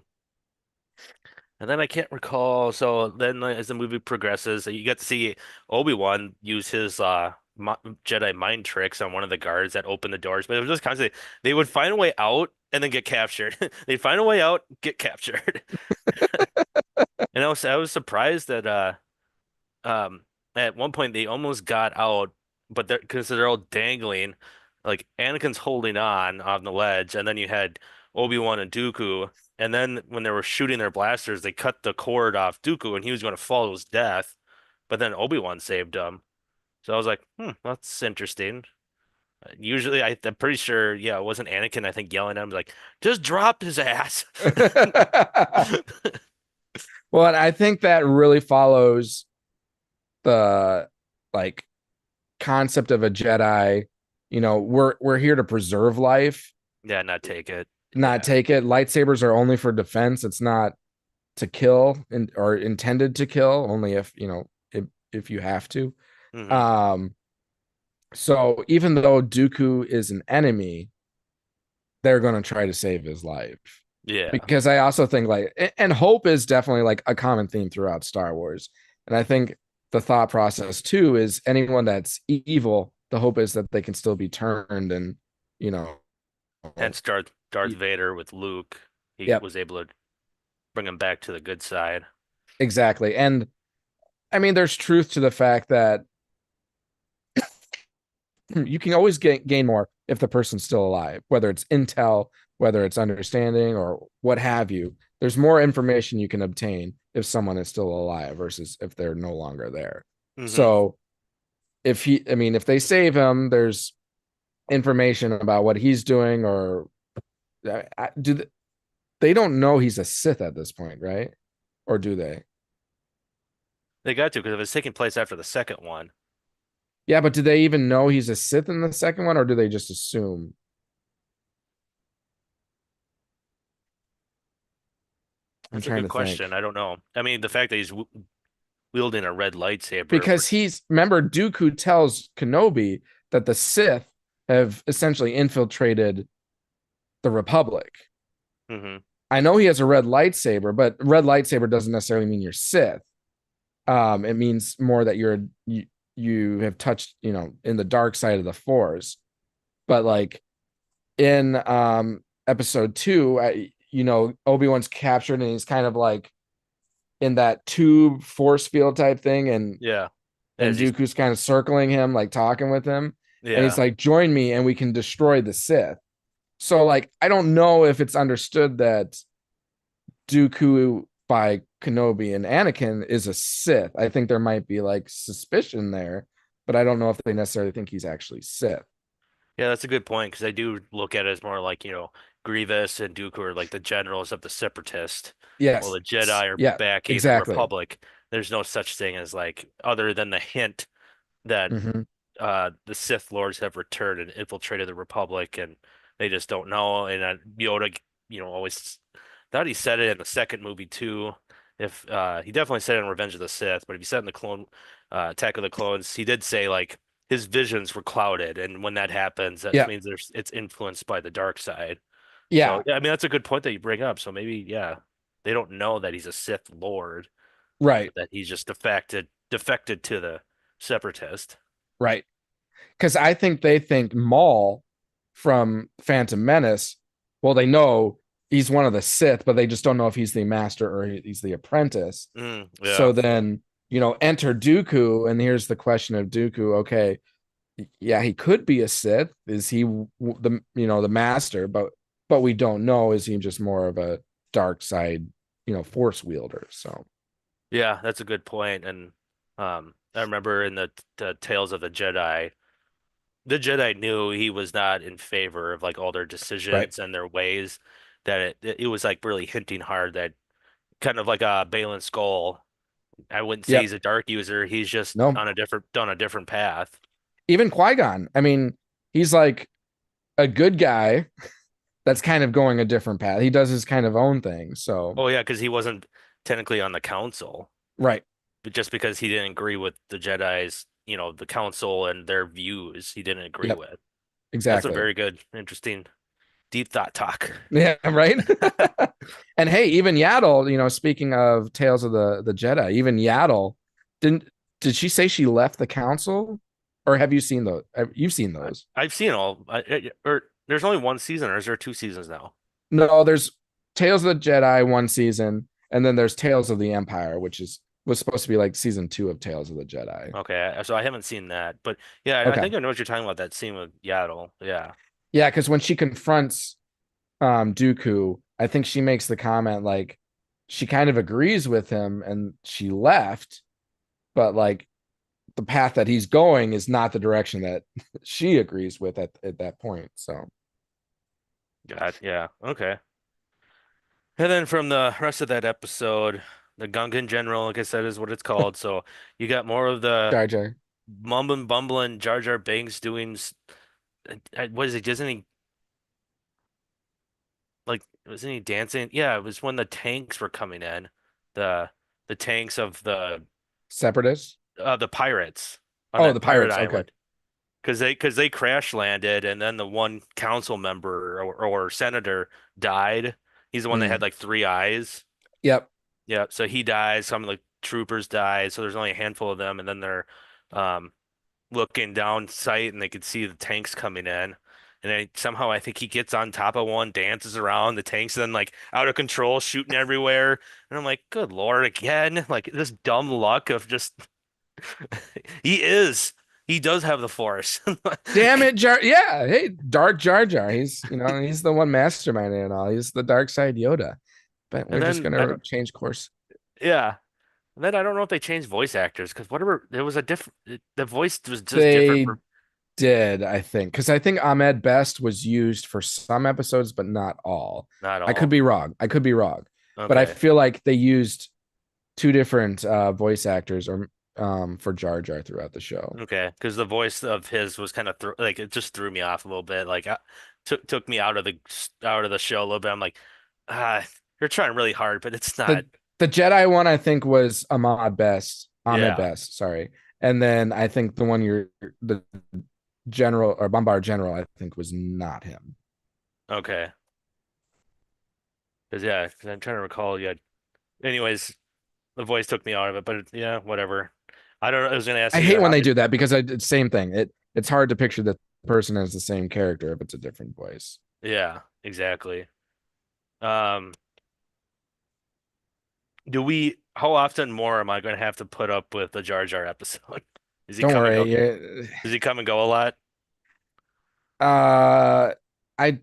And then I can't recall. So then, as the movie progresses, you get to see Obi-Wan use his Jedi mind tricks on one of the guards that opened the doors. But it was just constantly they would find a way out and then get captured. They'd find a way out, get captured. And I was surprised that um at one point they almost got out, but they're all dangling, like Anakin's holding on the ledge, and then you had Obi-Wan and Dooku, and then when they were shooting their blasters, they cut the cord off Dooku, and he was going to fall to his death, but then Obi-Wan saved him. So I was like, that's interesting. Usually, I'm pretty sure, yeah, it wasn't Anakin, I think, yelling at him like, just drop his ass. Well, and I think that really follows the like concept of a Jedi. We're here to preserve life, Yeah, not take it. not Yeah. take it. Lightsabers are only for defense. It's not to kill or intended to kill, only if you have to. Hmm. Um, so even though Dooku is an enemy, they're going to try to save his life. Yeah. Because I also think and hope is definitely like a common theme throughout Star Wars. And I think the thought process too is anyone that's evil, the hope is that they can still be turned and, you know, Hence Darth Vader with Luke. He yep, was able to bring him back to the good side. exactly. And I mean, there's truth to the fact that you can always gain more if the person's still alive, whether it's intel, whether it's understanding or what have you. There's more information you can obtain if someone is still alive versus if they're no longer there. Hmm. So if they save him, there's information about what he's doing, or they don't know he's a Sith at this point, right? Or do they? They got to because it was taking place after the second one. Yeah, but do they even know he's a Sith in the second one, or do they just assume? I'm That's a trying good to question. think. I don't know. I mean, the fact that he's w wielding a red lightsaber for. Because remember, Dooku tells Kenobi that the Sith have essentially infiltrated the Republic. Hmm. I know he has a red lightsaber, but red lightsaber doesn't necessarily mean you're Sith. It means more that you have touched, in the dark side of the Force. But like in episode 2, Obi-Wan's captured and he's kind of like in that tube force field type thing, and Yeah. and As he's. Dooku's kind of circling him, like talking with him, and he's Yeah. like, "Join me, and we can destroy the Sith." So like, I don't know if it's understood that Dooku by Kenobi and Anakin is a Sith. I think there might be like suspicion there, but I don't know if they necessarily think he's actually Sith. Yeah, that's a good point because I do look at it as more like, Grievous and Dooku are like the generals of the Separatist, while Yes. the Jedi are Yeah, backing the exactly. Republic. There's no such thing as like, other than the hint that Hmm. the Sith Lords have returned and infiltrated the Republic, and they just don't know. And Yoda, always thought he said it in the second movie too. If he definitely said it in Revenge of the Sith, but if he said it in the Attack of the Clones, he did say like his visions were clouded, and when that happens, that Yeah. means it's influenced by the dark side. So Yeah. yeah, I mean that's a good point that you bring up. So maybe yeah, they don't know that he's a Sith Lord, Right. but that he's just defected to the Separatist. Right. Because I think they think Maul from Phantom Menace, well, they know he's one of the Sith, but they just don't know if he's the master or he's the apprentice. Yeah. So then, enter Dooku, and here's the question of Dooku. Okay, yeah, he could be a Sith. Is he the master? But we don't know. Is he just more of a dark side, Force wielder? So Yeah, that's a good point. And I remember in the Tales of the Jedi knew he was not in favor of like all their right. decisions and their ways. That it was like really hinting hard that kind of like a Balin Skull. I wouldn't say Yep. he's a dark user. He's just No. on a different path. Even Qui-Gon. I mean, he's like a good guy that's kind of going a different path. He does his kind of own thing. So Oh yeah, because he wasn't technically on the council, right. but just because he didn't agree with the Jedi's the council and their views he didn't agree Yep, with. That's a exactly. very good, interesting, deep thought talk. Yeah, right. And hey, even Yaddle, speaking of Tales of the Jedi, even Yaddle didn't did she say she left the council? Or have you seen those? You've seen those? I've seen all, or there's only one season, or is there two seasons now? No, there's Tales of the Jedi one season, and then there's Tales of the Empire, which was supposed to be like season 2 of Tales of the Jedi. Okay, so I haven't seen that, but yeah, I Okay. think I know what you're talking about. That scene with Yaddle. Yeah. Yeah, because when she confronts Dooku, I think she makes the comment like she kind of agrees with him and she left, but like the path that he's going is not the direction that she agrees with at that point. So God, yeah. Okay. And then from the rest of that episode, the Gungan General, like I said, is what it's called. So you got more of the Jar Jar. mumbling, bumbling Jar Jar Binks doing, what is it? Doesn't he like? Wasn't he dancing? Yeah, it was when the tanks were coming in, the the tanks of Separatists. the pirates on Oh, that the pirate pirates. Okay. island. Because they crash landed, and then the one council member or senator died. He's the one that had Mm. like three eyes. Yep. Yeah, so he dies. Some of the troopers died. So there's only a handful of them, and then they're um, looking down sight, and they could see the tanks coming in. And then somehow I think he gets on top of one, dances around the tanks, and then like out of control, shooting everywhere. And I'm like, good Lord, again! Like this dumb luck of just he is. He does have the force. Damn it, Jar. Yeah. Hey, Dark Jar Jar. He's the one masterminding and all. He's the dark side Yoda. But And we're just then I gonna don't, change course. yeah. And then I don't know if they changed voice actors because whatever there was a different the voice was just different They for did, I think, because I think Ahmed Best was used for some episodes, but not all. not I could all. be wrong. I could be wrong, but I Okay. feel like they used two different voice actors or for Jar Jar throughout the show. Okay. Because the voice of his was kind of like it just threw me off a little bit. Like took me out of the show a little bit. I'm like, ah, you're trying really hard, but it's not. The Jedi one I think was Ahmed Yeah. Best, sorry, and then I think the one the General or Bombard General I think was not him. Okay. Because yeah, 'cause I'm trying to recall. Yeah. Anyways, the voice took me out of it, but yeah, whatever. I don't know. I was gonna ask I you hate that. when How they did? do that because it's same thing. It's hard to picture the person as the same character if it's a different voice. Yeah, exactly. Um, do we? How often more am I going to have to put up with the Jar Jar episode? Is he Don't come and go? worry. Does he come and go a lot? I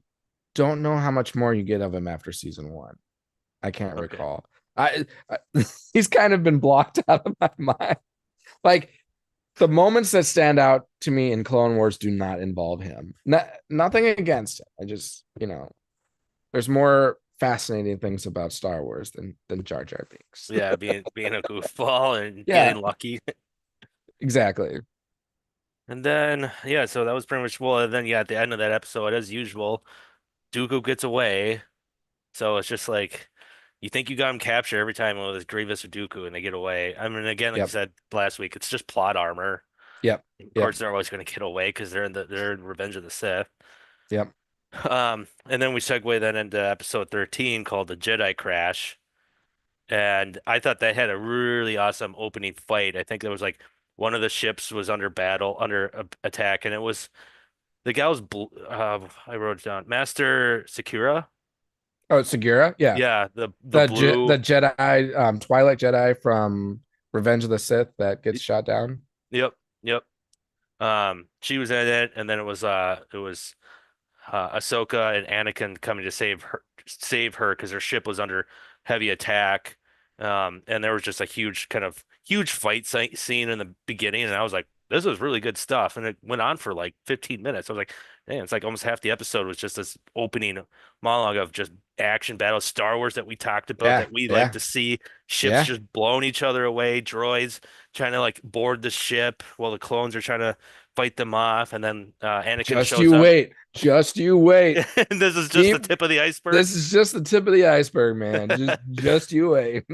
don't know how much more you get of him after season 1. I can't Okay. recall. I he's kind of been blocked out of my mind. Like the moments that stand out to me in Clone Wars do not involve him. Nothing against him. I just, there's more fascinating things about Star Wars than Jar Jar Binks. Yeah, being a goofball and Yeah, getting lucky. exactly. And then yeah, so that was pretty much well. And then yeah, at the end of that episode, as usual, Dooku gets away. So it's just like you think you got him captured every time with his Grievous or Dooku, and they get away. I mean, again, like I Yep. said last week, it's just plot armor. Yep. Of Yep. course, they're always going to get away because they're in Revenge of the Sith. Yep. And then we segue then into episode 13 called The Jedi Crash. And I thought that had a really awesome opening fight. I think there was like one of the ships was under attack, and it was the guy was bl I wrote it down, Master Sakura. Oh, Segura. Yeah. Yeah, the The blue. Jedi, Twilight Jedi from Revenge of the Sith that gets shot down. Yep, yep. She was in it, and then it was Ahsoka and Anakin coming to save her because her ship was under heavy attack. And there was just a huge fight scene in the beginning, and I was like, this was really good stuff. And it went on for like 15 minutes. I was like, man, it's like almost half the episode was just this opening monologue of just action battles, Star Wars that we talked about Yeah. that we like Yeah. to see, ships Yeah. just blowing each other away, droids trying to like board the ship while the clones are trying to fight them off, and then Anakin Just shows you up. wait. Just you wait. And this is just the Keep tip of the This iceberg. is just the tip of the iceberg, man. Just you wait.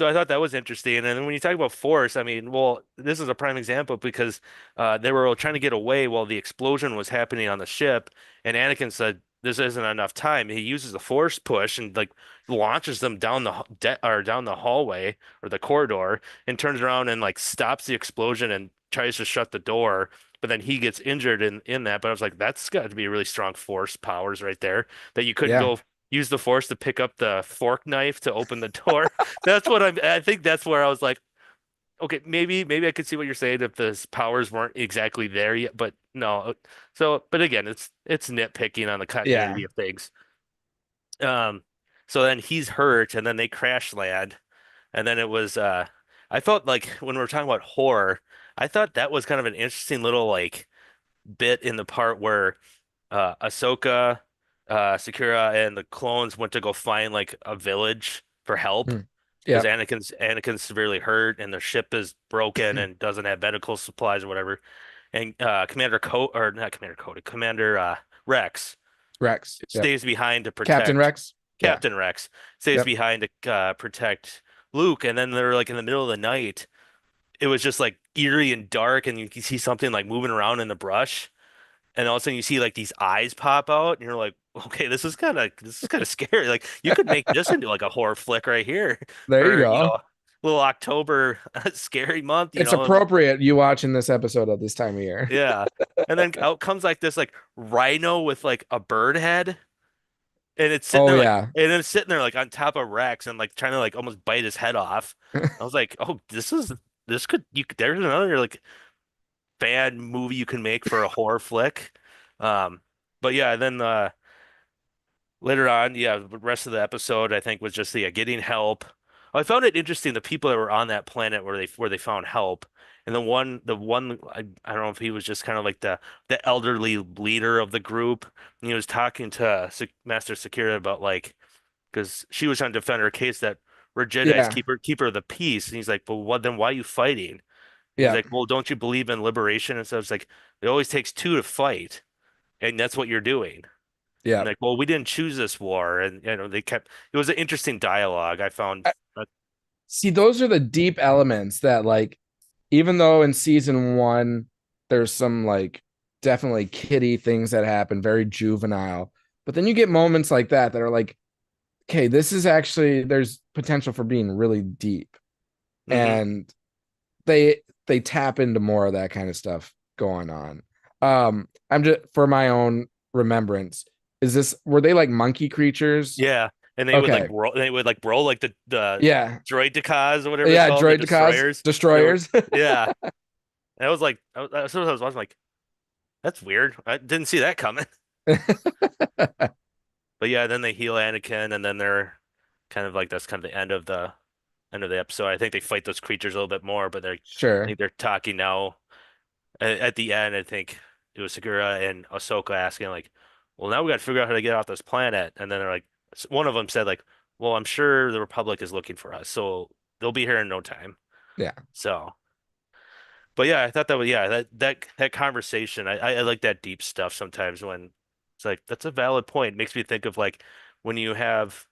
So I thought that was interesting. And then when you talk about Force, I mean, well, this is a prime example because they were trying to get away while the explosion was happening on the ship, and Anakin said, "This isn't enough time." He uses the Force push and like launches them down the or down the hallway or the corridor, and turns around and like stops the explosion and tries to shut the door. But then he gets injured in that. But I was like, that's got to be really strong Force powers right there that you couldn't Yeah. go use the Force to pick up the fork knife to open the door. That's what I think that's where I was like, okay, maybe I could see what you're saying if the powers weren't exactly there yet, but no. So, but again, it's nitpicking on the Yeah. continuity of things. Um, so then he's hurt, and then they crash land, and then it was I felt like when we were talking about horror, I thought that was kind of an interesting little like bit in the part where Ahsoka, Sakura, and the clones went to go find like a village for help Hmm. because Yep. Anakin's severely hurt and their ship is broken and doesn't have medical supplies or whatever. And Commander Rex Rex. Yep. stays behind to Captain protect Rex. Yeah. Captain Rex stays Yep. behind to protect Luke. And then they're like in the middle of the night. It was just like eerie and dark, and you can see something like moving around in the brush. And all of a sudden you see like these eyes pop out, and you're like, okay, this is kind of scary. Like you could make this into like a horror flick right here There you for, go. little October scary month, It's appropriate you watching this episode at this time of year. yeah. And then out comes like this like rhino with like a bird head, and it's sitting Oh there like, yeah. and it's sitting there like on top of Rex and like trying to like almost bite his head off. I was like, oh, this could you could there's another like fan movie you can make for a horror flick. Um, but yeah, then later on, yeah, the rest of the episode I think was just getting help. I found it interesting the people that were on that planet where they found help. And the one I don't know if he was just kind of like the elderly leader of the group. And he was talking to Master Security about like because she was trying to defend her case that we're Jedi's Yeah. keep her the peace. And he's like, well, what then? Why are you fighting? And he's Yeah. like, well, don't you believe in liberation? And so it's like it always takes two to fight, and that's what you're doing. And Yeah. like, well, we didn't choose this war, and they kept. It was an interesting dialogue. I found. See, those are the deep elements that, like, even though in season one, there's some like definitely kiddie things that happen, very juvenile, but then you get moments like that are like, okay, this is actually, there's potential for being really deep. Hmm. And they tap into more of that kind of stuff going on. I'm just for my own remembrance, were they like monkey creatures? Yeah, and Okay. they would like roll like the Yeah. droid decals or whatever it's Yeah, called, the droid cause destroyers. They were, destroyers. yeah. And I was like, as soon as I was watching, like, that's weird. I didn't see that coming. But yeah, then they heal Anakin, and then they're kind of like that's kind of the end of the episode. I think they fight those creatures a little bit more, but I Sure. think they're talking now. At the end, I think it was Sakura and Ahsoka asking like, "Well, now we got to figure out how to get off this planet." And then they're like, one of them said like, "Well, I'm sure the Republic is looking for us, so they'll be here in no time." Yeah. So, but yeah, I thought that was yeah that conversation. I like that deep stuff sometimes when it's like that's a valid point. It makes me think of like when you have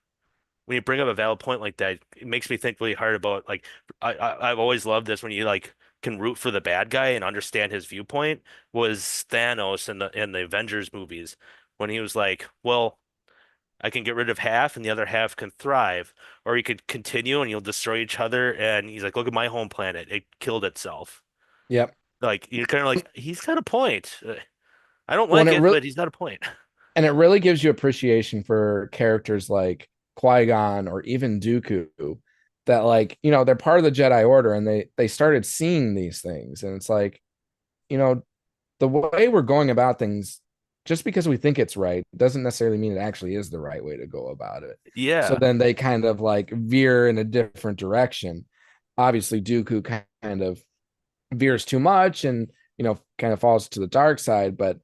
when you bring up a valid point like that, it makes me think really hard about like I've always loved this when you like can root for the bad guy and understand his viewpoint was Thanos in the Avengers movies when he was like, well, I can get rid of half and the other half can thrive, or you could continue and you'll destroy each other. And he's like, look at my home planet, it killed itself. Yep. Like you're kind of like he's got a point. I don't When like it it, really but he's got a point. and it really gives you appreciation for characters like Qui-Gon or even Dooku that, like, they're part of the Jedi Order, and they started seeing these things, and it's like, you know, the way we're going about things, just because we think it's right doesn't necessarily mean it actually is the right way to go about it. So Yeah, then they kind of like veer in a different direction. Obviously Dooku kind of veers too much and kind of falls to the dark side, but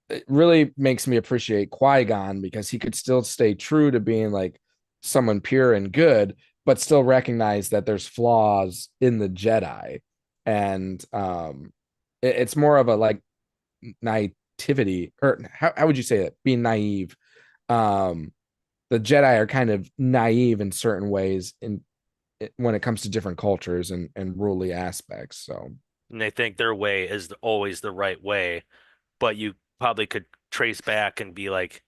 it really makes me appreciate Qui-Gon because he could still stay true to being like someone pure and good, but still recognize that there's flaws in the Jedi. And it's more of a like naivety, or how would you say it? Being naive. The Jedi are kind of naive in certain ways, when it comes to different cultures and ruly aspects. So And they think their way is always the right way, but you probably could trace back and be like,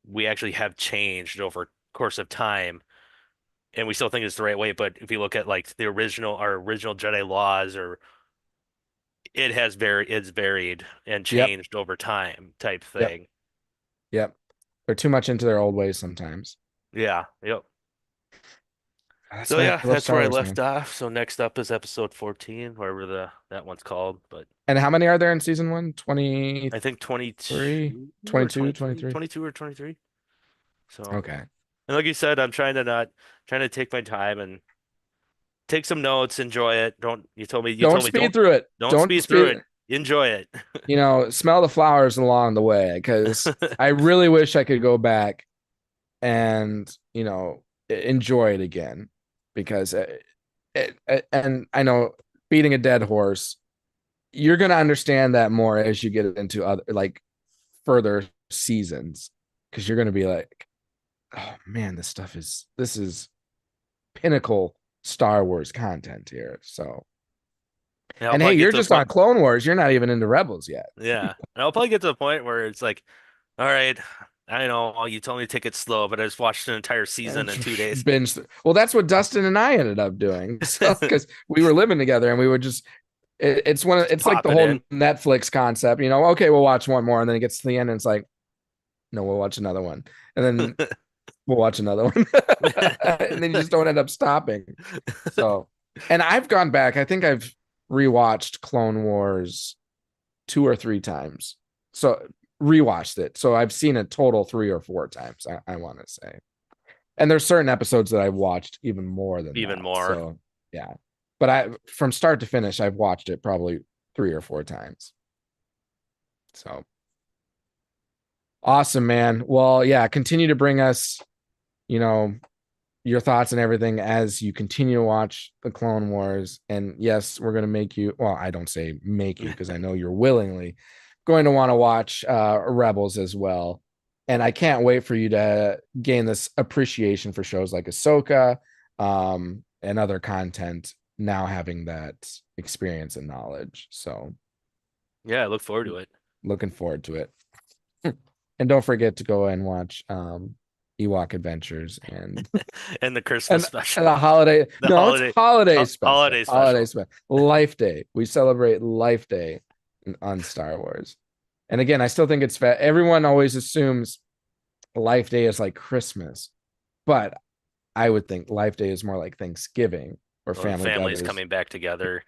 we actually have changed over course of time, and we still think it's the right way. But if you look at like our original Jedi laws, or it's varied and yep, changed over time type yep, thing. yep. They're too much into their old ways sometimes. Yeah, yep. That's So why yeah, I love that's where Star I Wars, left man. off. So next up is episode 14, whatever that one's called. But And how many are there in season one? 23, I think 22 or 22, 23, 23. 22 or 23. So, Okay. and like you said, I'm trying to take my time and take some notes, enjoy it. You Don't told me speed through it. don't Don't speed through speed. it. Enjoy it. Smell the flowers along the way, because I really wish I could go back and, enjoy it again, because and I know, beating a dead horse, you're going to understand that more as you get into other, like, further seasons, because you're going to be like, oh man, this is pinnacle Star Wars content here. So, And I'll and hey, probably get you're to the just on point. Clone Wars. You're not even into Rebels yet. Yeah. And I'll probably get to the point where it's like, all right, I know you told me to take it slow, but I just watched an entire season in 2 days. Binge. Well, that's what Dustin and I ended up doing. So, because we were living together and we would just, it's like the Pop it whole in. Netflix concept, okay, we'll watch one more, and then it gets to the end and it's like, no, we'll watch another one. And then we'll watch another one. And then you just don't end up stopping. So, and I've gone back. I think I've rewatched Clone Wars 2 or 3 times. So rewatched it. So I've seen it total 3 or 4 times, I want to say. And there's certain episodes that I've watched even more than Even that. more. So yeah. But from start to finish, I've watched it probably 3 or 4 times. So awesome, man. Well, yeah, continue to bring us, you know, your thoughts and everything as you continue to watch the Clone Wars. And yes, we're going to make you, well, I don't say make you, because I know you're willingly going to want to watch Rebels as well. And I can't wait for you to gain this appreciation for shows like Ahsoka, and other content, now having that experience and knowledge. So Yeah, I look forward to it. looking forward to it. And don't forget to go and watch Ewok Adventures and And the Christmas and special. and the holiday. The No, it's holiday special. holiday Holiday special. special. Life Day. We celebrate Life Day on Star Wars. And again, I still think it's fair. Everyone always assumes Life Day is like Christmas, but I would think Life Day is more like Thanksgiving, or Well, the family family's gathers. coming back together,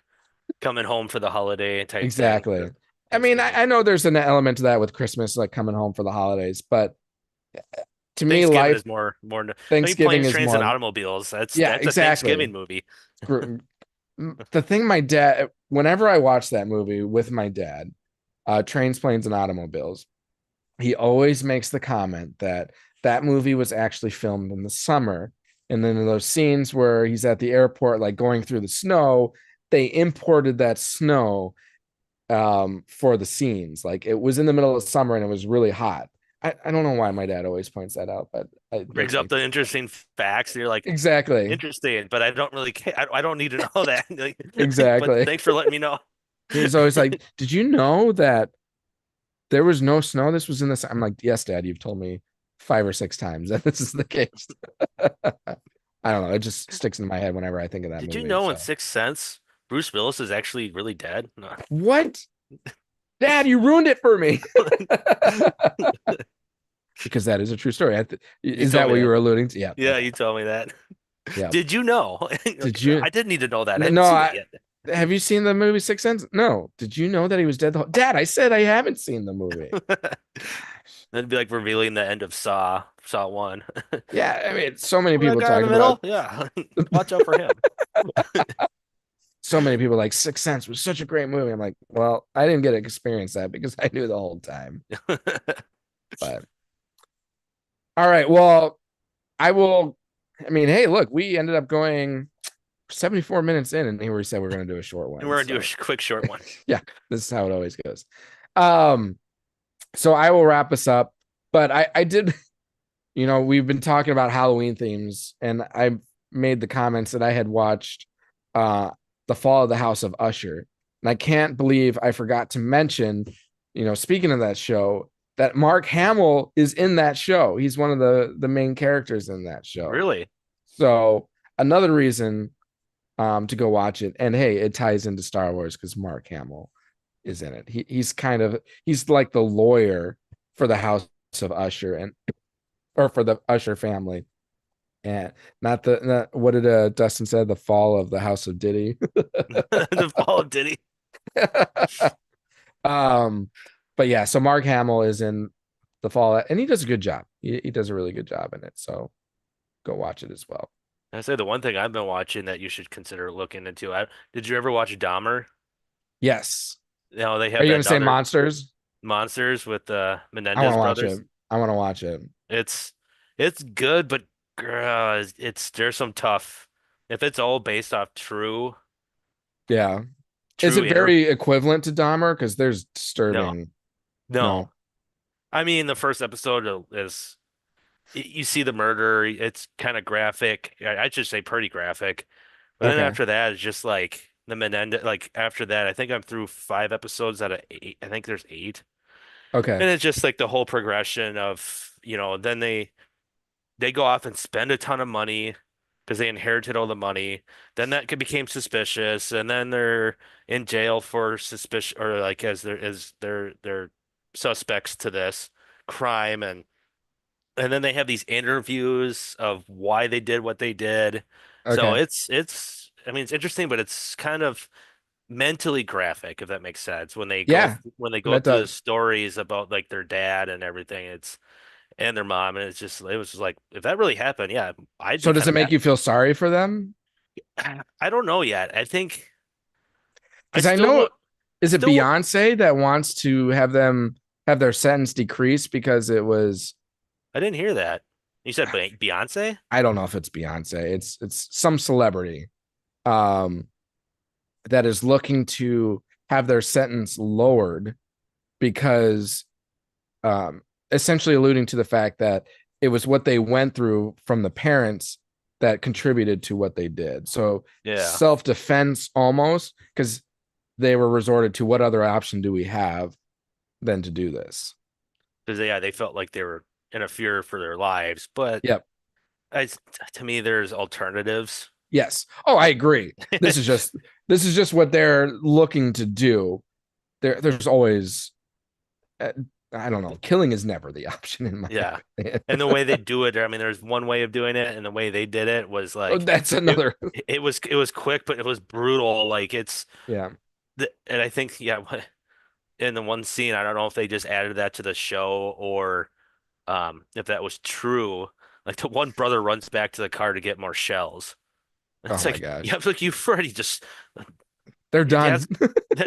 coming home for the holiday type thing. Exactly. I mean, Thanksgiving. I know there's an element to that with Christmas, like coming home for the holidays, but to me, Thanksgiving life is more. I mean, Thanksgiving planes, is trains, and more. automobiles. Yeah, That's a Thanksgiving exactly. movie. The thing my dad, whenever I watch that movie with my dad, Trains, Planes, and Automobiles, he always makes the comment that that movie was actually filmed in the summer. And then in those scenes where he's at the airport, like going through the snow, they imported that snow for the scenes. Like, it was in the middle of summer and it was really hot. I don't know why my dad always points that out, but it Brings makes up me the interesting facts. You're like, exactly, interesting, but I don't really care. I don't need to know that. Like, but exactly. thanks for letting me know. He's always like, "Did you know that there was no snow? This was in this." I'm like, "Yes, Dad. You've told me 5 or 6 times that this is the case." I don't know. It just sticks in my head whenever I think of that Did you movie. know in So Sixth Sense, Bruce Willis is actually really dead? No. what, Dad? You ruined it for me. Because that is a true story. You Is told that me what you that. were alluding to? Yeah. Yeah, Okay. you told me that. Yeah. Did you know? Did Like, you? I didn't need to know that. I No. haven't seen it yet. Have you seen the movie Sixth Sense? No. Did you know that he was dead? Dad, I said I haven't seen the movie. That'd be like revealing the end of Saw 1. Yeah. I mean, so many Oh, that people guy in talk the about. middle? Yeah. Watch out for him. So many people like Sixth Sense was such a great movie. I'm like, well, I didn't get to experience that because I knew the whole time. But all right, well, I will. I mean, hey, look, we ended up going 74 minutes in, and here we said we're going to do a short And one. we're gonna do a So quick short one. yeah, this is how it always goes. Um, so I will wrap us up. But I did, we've been talking about Halloween themes, and made the comments that I had watched uh The Fall of the House of Usher. And I can't believe I forgot to mention, speaking of that show, that Mark Hamill is in that show. He's one of the main characters in that show. Really? So another reason to go watch it. And hey, it ties into Star Wars because Mark Hamill is in it. He's like the lawyer for the House of Usher and or for the Usher family. And not what did Dustin said, the fall of the House of Diddy. The Fall of Diddy. um but yeah, so Mark Hamill is in the fall and he does a good job. He does a really good job in it. So go watch it as well. I say the one thing I've been watching that you should consider looking into. Did you ever watch Dahmer? Yes. They Are have you that gonna now. say They're monsters? monsters with the I want Menendez to watch brothers. it. I want to watch it. It's it's good, but girl, it's there's some tough. If it's all based off Yeah. Is true it inter. very equivalent to Dahmer? Because there's No, disturbing. no. No. I mean, the first episode is you see the murder. It's kind of graphic. I should say pretty graphic. But then Okay. after that, it's just like the Menendez. Like after that, I think I'm through 5 episodes out of 8. I think there's 8, Okay. and it's just like the whole progression of then they go off and spend a ton of money because they inherited all the money. Then that became suspicious, and then they're in jail for suspicion or like as they're suspects to this crime, and then they have these interviews of why they did what they did. So Okay. it's I mean it's interesting, but it's kind of mentally graphic if that makes sense Yeah, when they go that through the does. stories about like their dad and everything. It's and their mom, and it was just like if that really happened, yeah, I'd So be does kind it of make mad. you feel sorry for them? I don't know yet. I think I Because I still know, want is it still want Beyonce that wants to have them have their sentence decreased because it was, I didn't hear that. You said Beyonce? I don't know if it's Beyonce. It's some celebrity um that is looking to have their sentence lowered because um essentially alluding to the fact that it was what they went through from the parents that contributed to what they did. So Yeah. self-defense almost, because they were resorted to what other option do we have than to do this. Because they felt like they were in a fear for their lives, but Yep. I, to me, there's alternatives. Yes. Oh, I agree. This is just what they're looking to do. There's always uh, I don't know. Killing is never the option in my Yeah. opinion. And the way they do it, I mean, there's one way of doing it, and the way they did it was Oh, like that's it. another. It was quick, but it was brutal. Like Yeah. and I think yeah, in the one scene, I don't know if they just added that to the show or if that was true. Like the one brother runs back to the car to get more shells. Oh It's my like yeah, gosh. it's like you've already just They're your done. dad's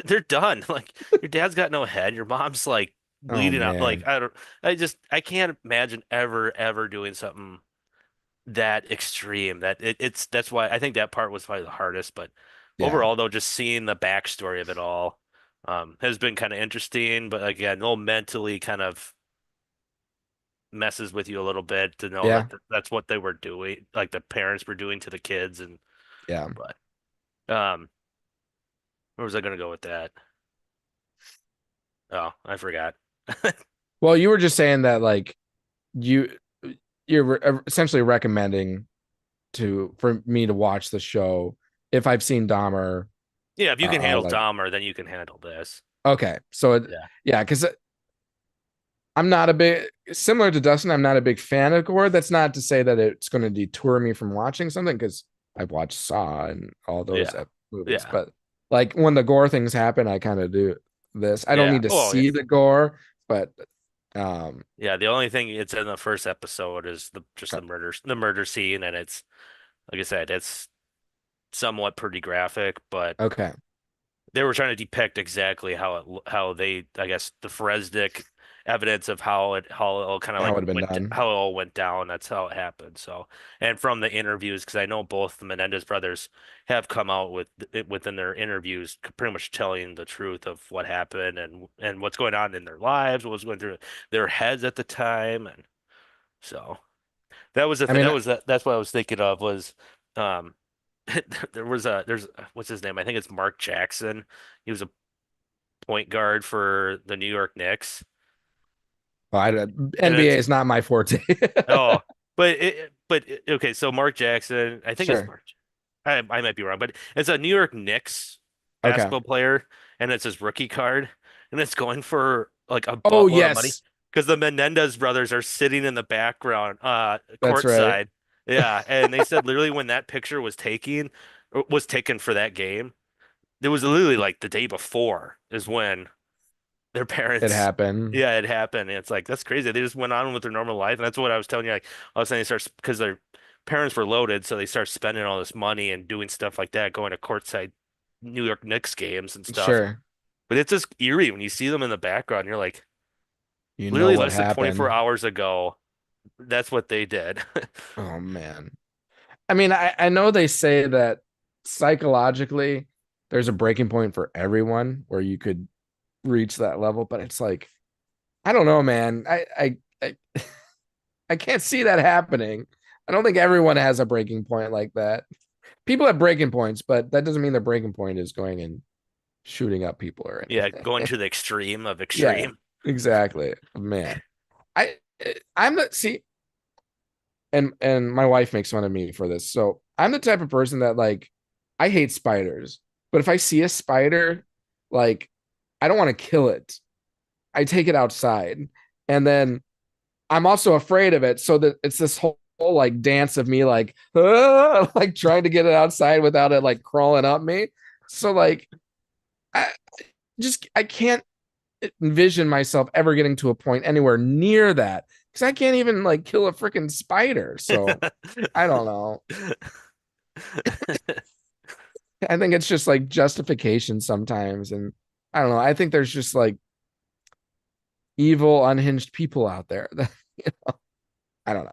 they're done. Like your dad's got no head. Your mom's like Oh bleeding out. Like man. I can't imagine ever doing something that extreme. It's that's why I think that part was probably the hardest. But Yeah. overall, though, just seeing the backstory of it all has been kind of interesting. But again, a little mentally kind of messes with you a little bit to know Yeah. that that's what they were doing, like the parents were doing to the kids. And Yeah. but um, where was I gonna go with that? Oh, I forgot. Well, you were just saying that like you essentially recommending to for me to watch the show if I've seen Dahmer. Yeah, if you can handle Like Dahmer, then you can handle this. okay, so Yeah. yeah, because I'm not a big similar to Dustin. I'm not a big fan of gore. That's not to say that it's going to detour me from watching something because I've watched Saw and all those Yeah. movies. Yeah. But like when the gore things happen, I kind of do this. I don't Yeah. need to Oh, yeah. see the gore, but um, Yeah. The only thing it's in the first episode is just the murder scene, and it's like I said, it's somewhat pretty graphic, but okay, they were trying to depict exactly how they I guess the forensic evidence of how it all kind of how like would have been went done. how it all went down. That's how it happened. So and from the interviews, because I know both the Menendez brothers have come out with within their interviews, pretty much telling the truth of what happened and what's going on in their lives, what was going through their heads at the time, and so that was the I thing. mean, That's what I was thinking of was. Um, there's what's his name? I think it's Mark Jackson. He was a point guard for the New York Knicks, and NBA is not my forte. oh, okay. So Mark Jackson, I think it's Sure. Mark. I might be wrong, but it's a New York Knicks Okay. basketball player, and it's his rookie card, and it's going for like a Oh, buttload of money yes. because the Menendez brothers are sitting in the background, That's right. courtside. Yeah, and they said literally when that picture was taken for that game, it was literally like the day before is when their It parents, happened. yeah, it happened. And it's like that's crazy. They just went on with their normal life, and that's what I was telling you. Like all of a sudden, they start because their parents were loaded, so they start spending all this money and doing stuff like that, going to courtside New York Knicks games and stuff. Sure. But it's just eerie when you see them in the background. You're like, You know literally what less than 24 happened. hours ago, that's what they did. Oh, man. I mean, I know they say that psychologically there's a breaking point for everyone where you could reach that level, but it's like, I don't know, man. I I can't see that happening. I don't think everyone has a breaking point like that. People have breaking points, but that doesn't mean their breaking point is going and shooting up people or Yeah, anything. going to the extreme of Yeah, extreme. exactly. Man. I I'm the see, and my wife makes fun of me for this. So I'm the type of person that like I hate spiders, but if I see a spider, like I don't want to kill it. I take it outside, and then I'm also afraid of it. So that it's this whole like dance of me like like trying to get it outside without it like crawling up me. So like I I can't envision myself ever getting to a point anywhere near that because I can't even like kill a freaking spider. So I don't know. I think it's just like justification sometimes. And I don't know. I think there's just like evil, unhinged people out there that, you know, I don't know.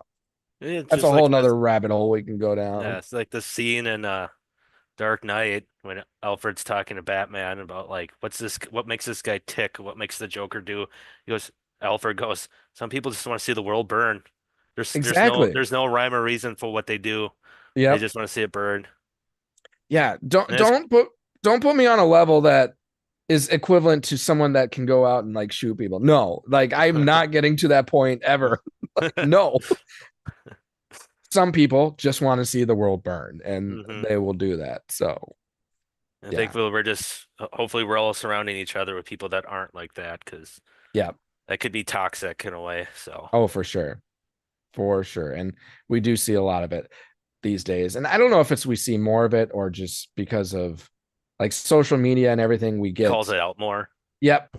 It's That's just a whole like this. nother rabbit hole we can go Yeah, down. it's like the scene in Dark Knight when Alfred's talking to Batman about like what makes this guy tick, what makes the Joker do. He goes Alfred goes, some people just want to see the world burn. Exactly. There's no rhyme or reason for what they do. They Yep. just want to see it burn. Yeah. Don't And it's don't put me on a level that is equivalent to someone that can go out and like shoot people. No, like I'm not getting to that point ever. Like, no. Some people just want to see the world burn and hmm they will do that. So I think yeah. we're just hopefully we're all surrounding each other with people that aren't like that because Yeah. that could be toxic in a way. So Oh, for sure. For sure. And we do see a lot of it these days. And I don't know if it's we see more of it or just because of like social media and everything we calls get. it out more. Yep.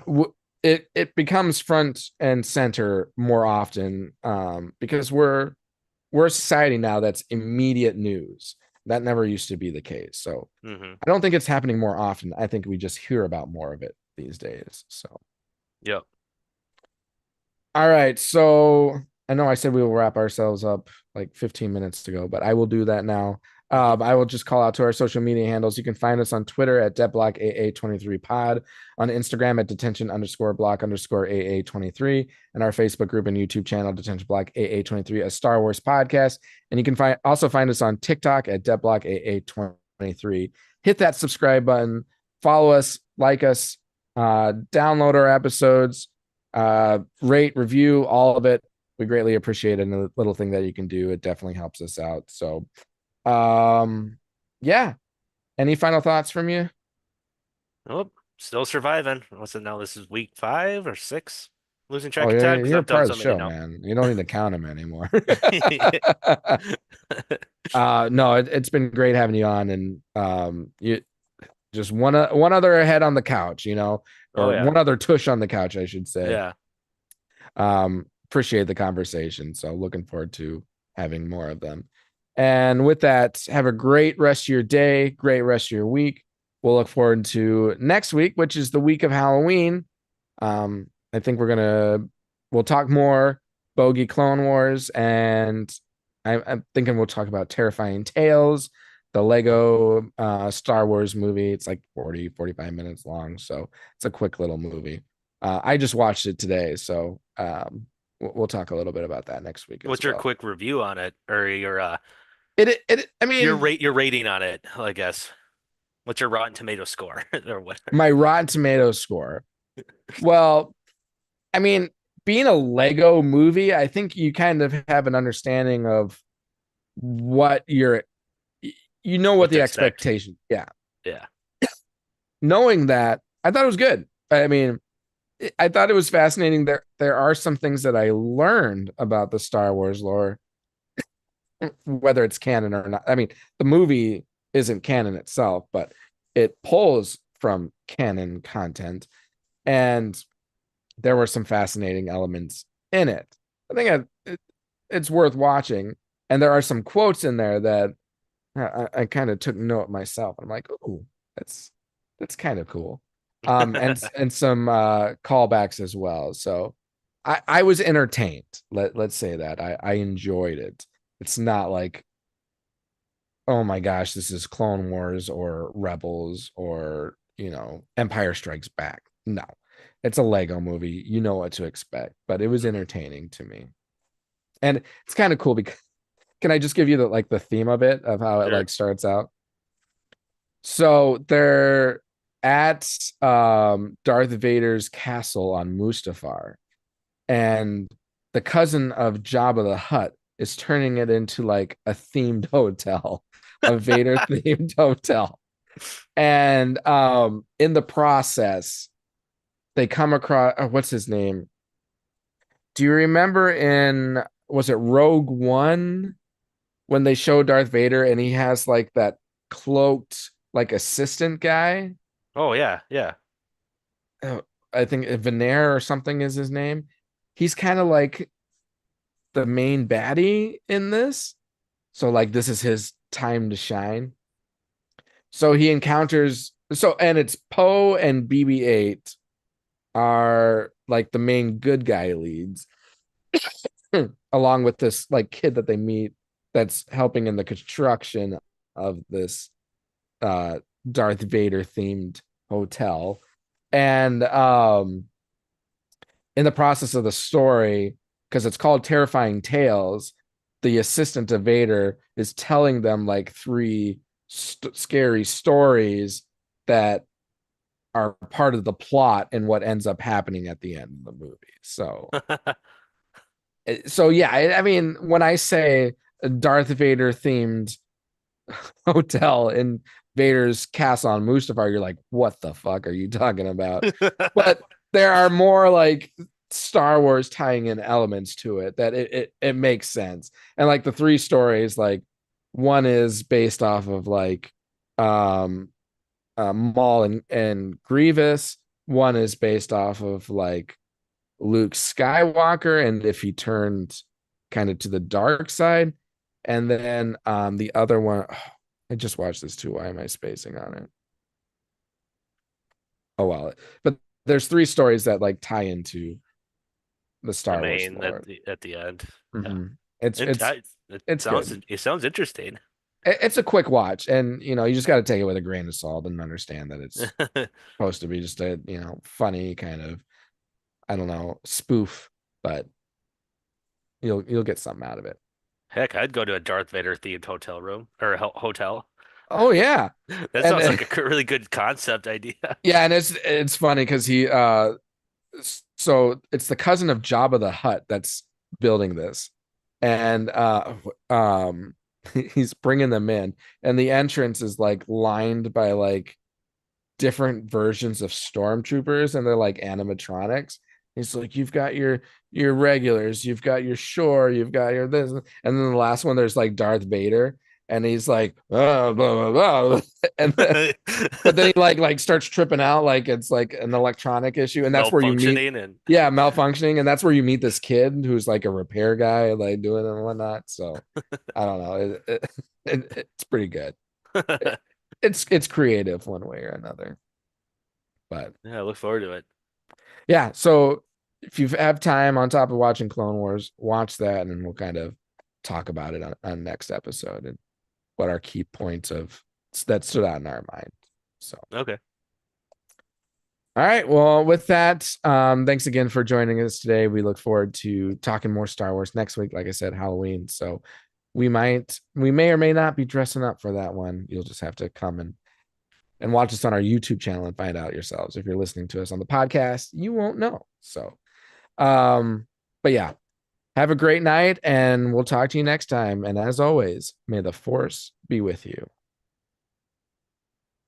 It becomes front and center more often because we're a society now that's immediate news. That never used to be the case. So hmm I don't think it's happening more often. I think we just hear about more of it these days. So Yep. all right. So I know I said we will wrap ourselves up like 15 minutes ago, but I will do that now. hmm I will just call out to our social media handles. You can find us on Twitter at DetBlockAA23pod, on Instagram at detention_block_AA23, and our Facebook group and YouTube channel, Detention Block AA23, a Star Wars podcast. And you can also find us on TikTok at DetBlockAA23. Hit that subscribe button, follow us, like us, download our episodes, rate, review, all of it. We greatly appreciate it. And a little thing that you can do, it definitely helps us out. So, yeah. Any final thoughts from you? Oh, still surviving. What's it now? This is week 5 or 6. Losing Oh, track of time because you're a I've done part of the so many show, now. man. You don't need to count them anymore. No, it's been great having you on, and you just one other head on the couch, Oh or yeah. one other tush on the couch, I should say. Yeah. Appreciate the conversation. So looking forward to having more of them. And with that, have a great rest of your day, great rest of your week. We'll look forward to next week, which is the week of Halloween. I think we'll talk more Bogie Clone Wars, and I'm thinking we'll talk about Terrifying Tales, the Lego Star Wars movie. It's like 45 minutes long, so it's a quick little movie. I just watched it today, so we'll talk a little bit about that next week as What's your well. quick review on it or your I mean, Your rating on it, I guess. What's your Rotten Tomato score or what? my Rotten Tomatoes score. Well, I mean, being a Lego movie, I think you kind of have an understanding of what you know what What to the expect? expectation. Yeah. Yeah. Knowing that, I thought it was good. I mean, I thought it was fascinating. There are some things that I learned about the Star Wars lore, whether it's canon or not. I mean, the movie isn't canon itself, but it pulls from canon content, and there were some fascinating elements in it. I think it's worth watching, and there are some quotes in there that I kind of took note myself. I'm like, oh, that's kind of cool. And some callbacks as well. So I was entertained. Let's say that. I enjoyed it. It's not like, oh my gosh, this is Clone Wars or Rebels or, Empire Strikes Back. No. It's a Lego movie. You know what to expect, but it was Mhm. entertaining to me. And it's kind of cool because can I just give you the theme of it of how it Sure. like starts out? So they're at Darth Vader's castle on Mustafar, and the cousin of Jabba the Hutt is turning it into like a themed hotel, a Vader themed hotel. And in the process, they come across what's his name? Do you remember in was it Rogue One when they show Darth Vader and he has like that cloaked like assistant guy? Oh yeah, yeah. uh, I think Veneer or something is his name. He's kind of like the main baddie in this. So like this is his time to shine. So he encounters and it's Poe and BB-8 are like the main good guy leads along with this like kid that they meet that's helping in the construction of this uh Darth Vader themed hotel. And in the process of the story, because it's called Terrifying Tales, the assistant of Vader is telling them like three scary stories that are part of the plot and what ends up happening at the end of the movie. So yeah, I mean, when I say a Darth Vader themed hotel in Vader's castle on Mustafar, you're like, what the fuck are you talking about? But there are more like Star Wars tying in elements to it that it makes sense. And like the three stories, like one is based off of like um Maul and Grievous. One is based off of like Luke Skywalker and if he turned kind of to the dark side. And then the other one, oh, I just watched this too. Why am I spacing on it? Oh well. But there's three stories that like tie into the The Star Wars main lore. at the end. Yeah. Mm-hmm. It's And it's it it's sounds good. interesting. It's a quick watch, and you just got to take it with a grain of salt and understand that it's supposed to be just a funny kind of, I don't know, spoof, but you'll get something out of it. Heck, I'd go to a Darth Vader themed hotel room or a hotel. Oh yeah, That and sounds like a really good concept idea. yeah, and it's funny because he so it's the cousin of Jabba the Hutt that's building this, and he's bringing them in, and the entrance is like lined by like different versions of stormtroopers, and they're like animatronics. He's like, you've got your regulars, you've got your shore, you've got your this, and then the last one there's like Darth Vader, and he's like, oh, blah, blah, blah. And then but then he like starts tripping out like it's like an electronic issue, and that's where you meet, Malfunctioning and yeah, malfunctioning, and that's where you meet this kid who's like a repair guy like doing it and whatnot. So I don't know, it's pretty good. It's creative one way or another, but yeah, I look forward to it. yeah. So if you have time on top of watching Clone Wars, watch that, and then we'll kind of talk about it on next episode and what our key points of that stood out in our mind. So Okay. all right. Well, with that, thanks again for joining us today. We look forward to talking more Star Wars next week. Like I said, Halloween. So we may or may not be dressing up for that one. You'll just have to come and watch us on our YouTube channel and find out yourselves. If you're listening to us on the podcast, you won't know. So, but yeah, have a great night and we'll talk to you next time. And as always, may the force be with you.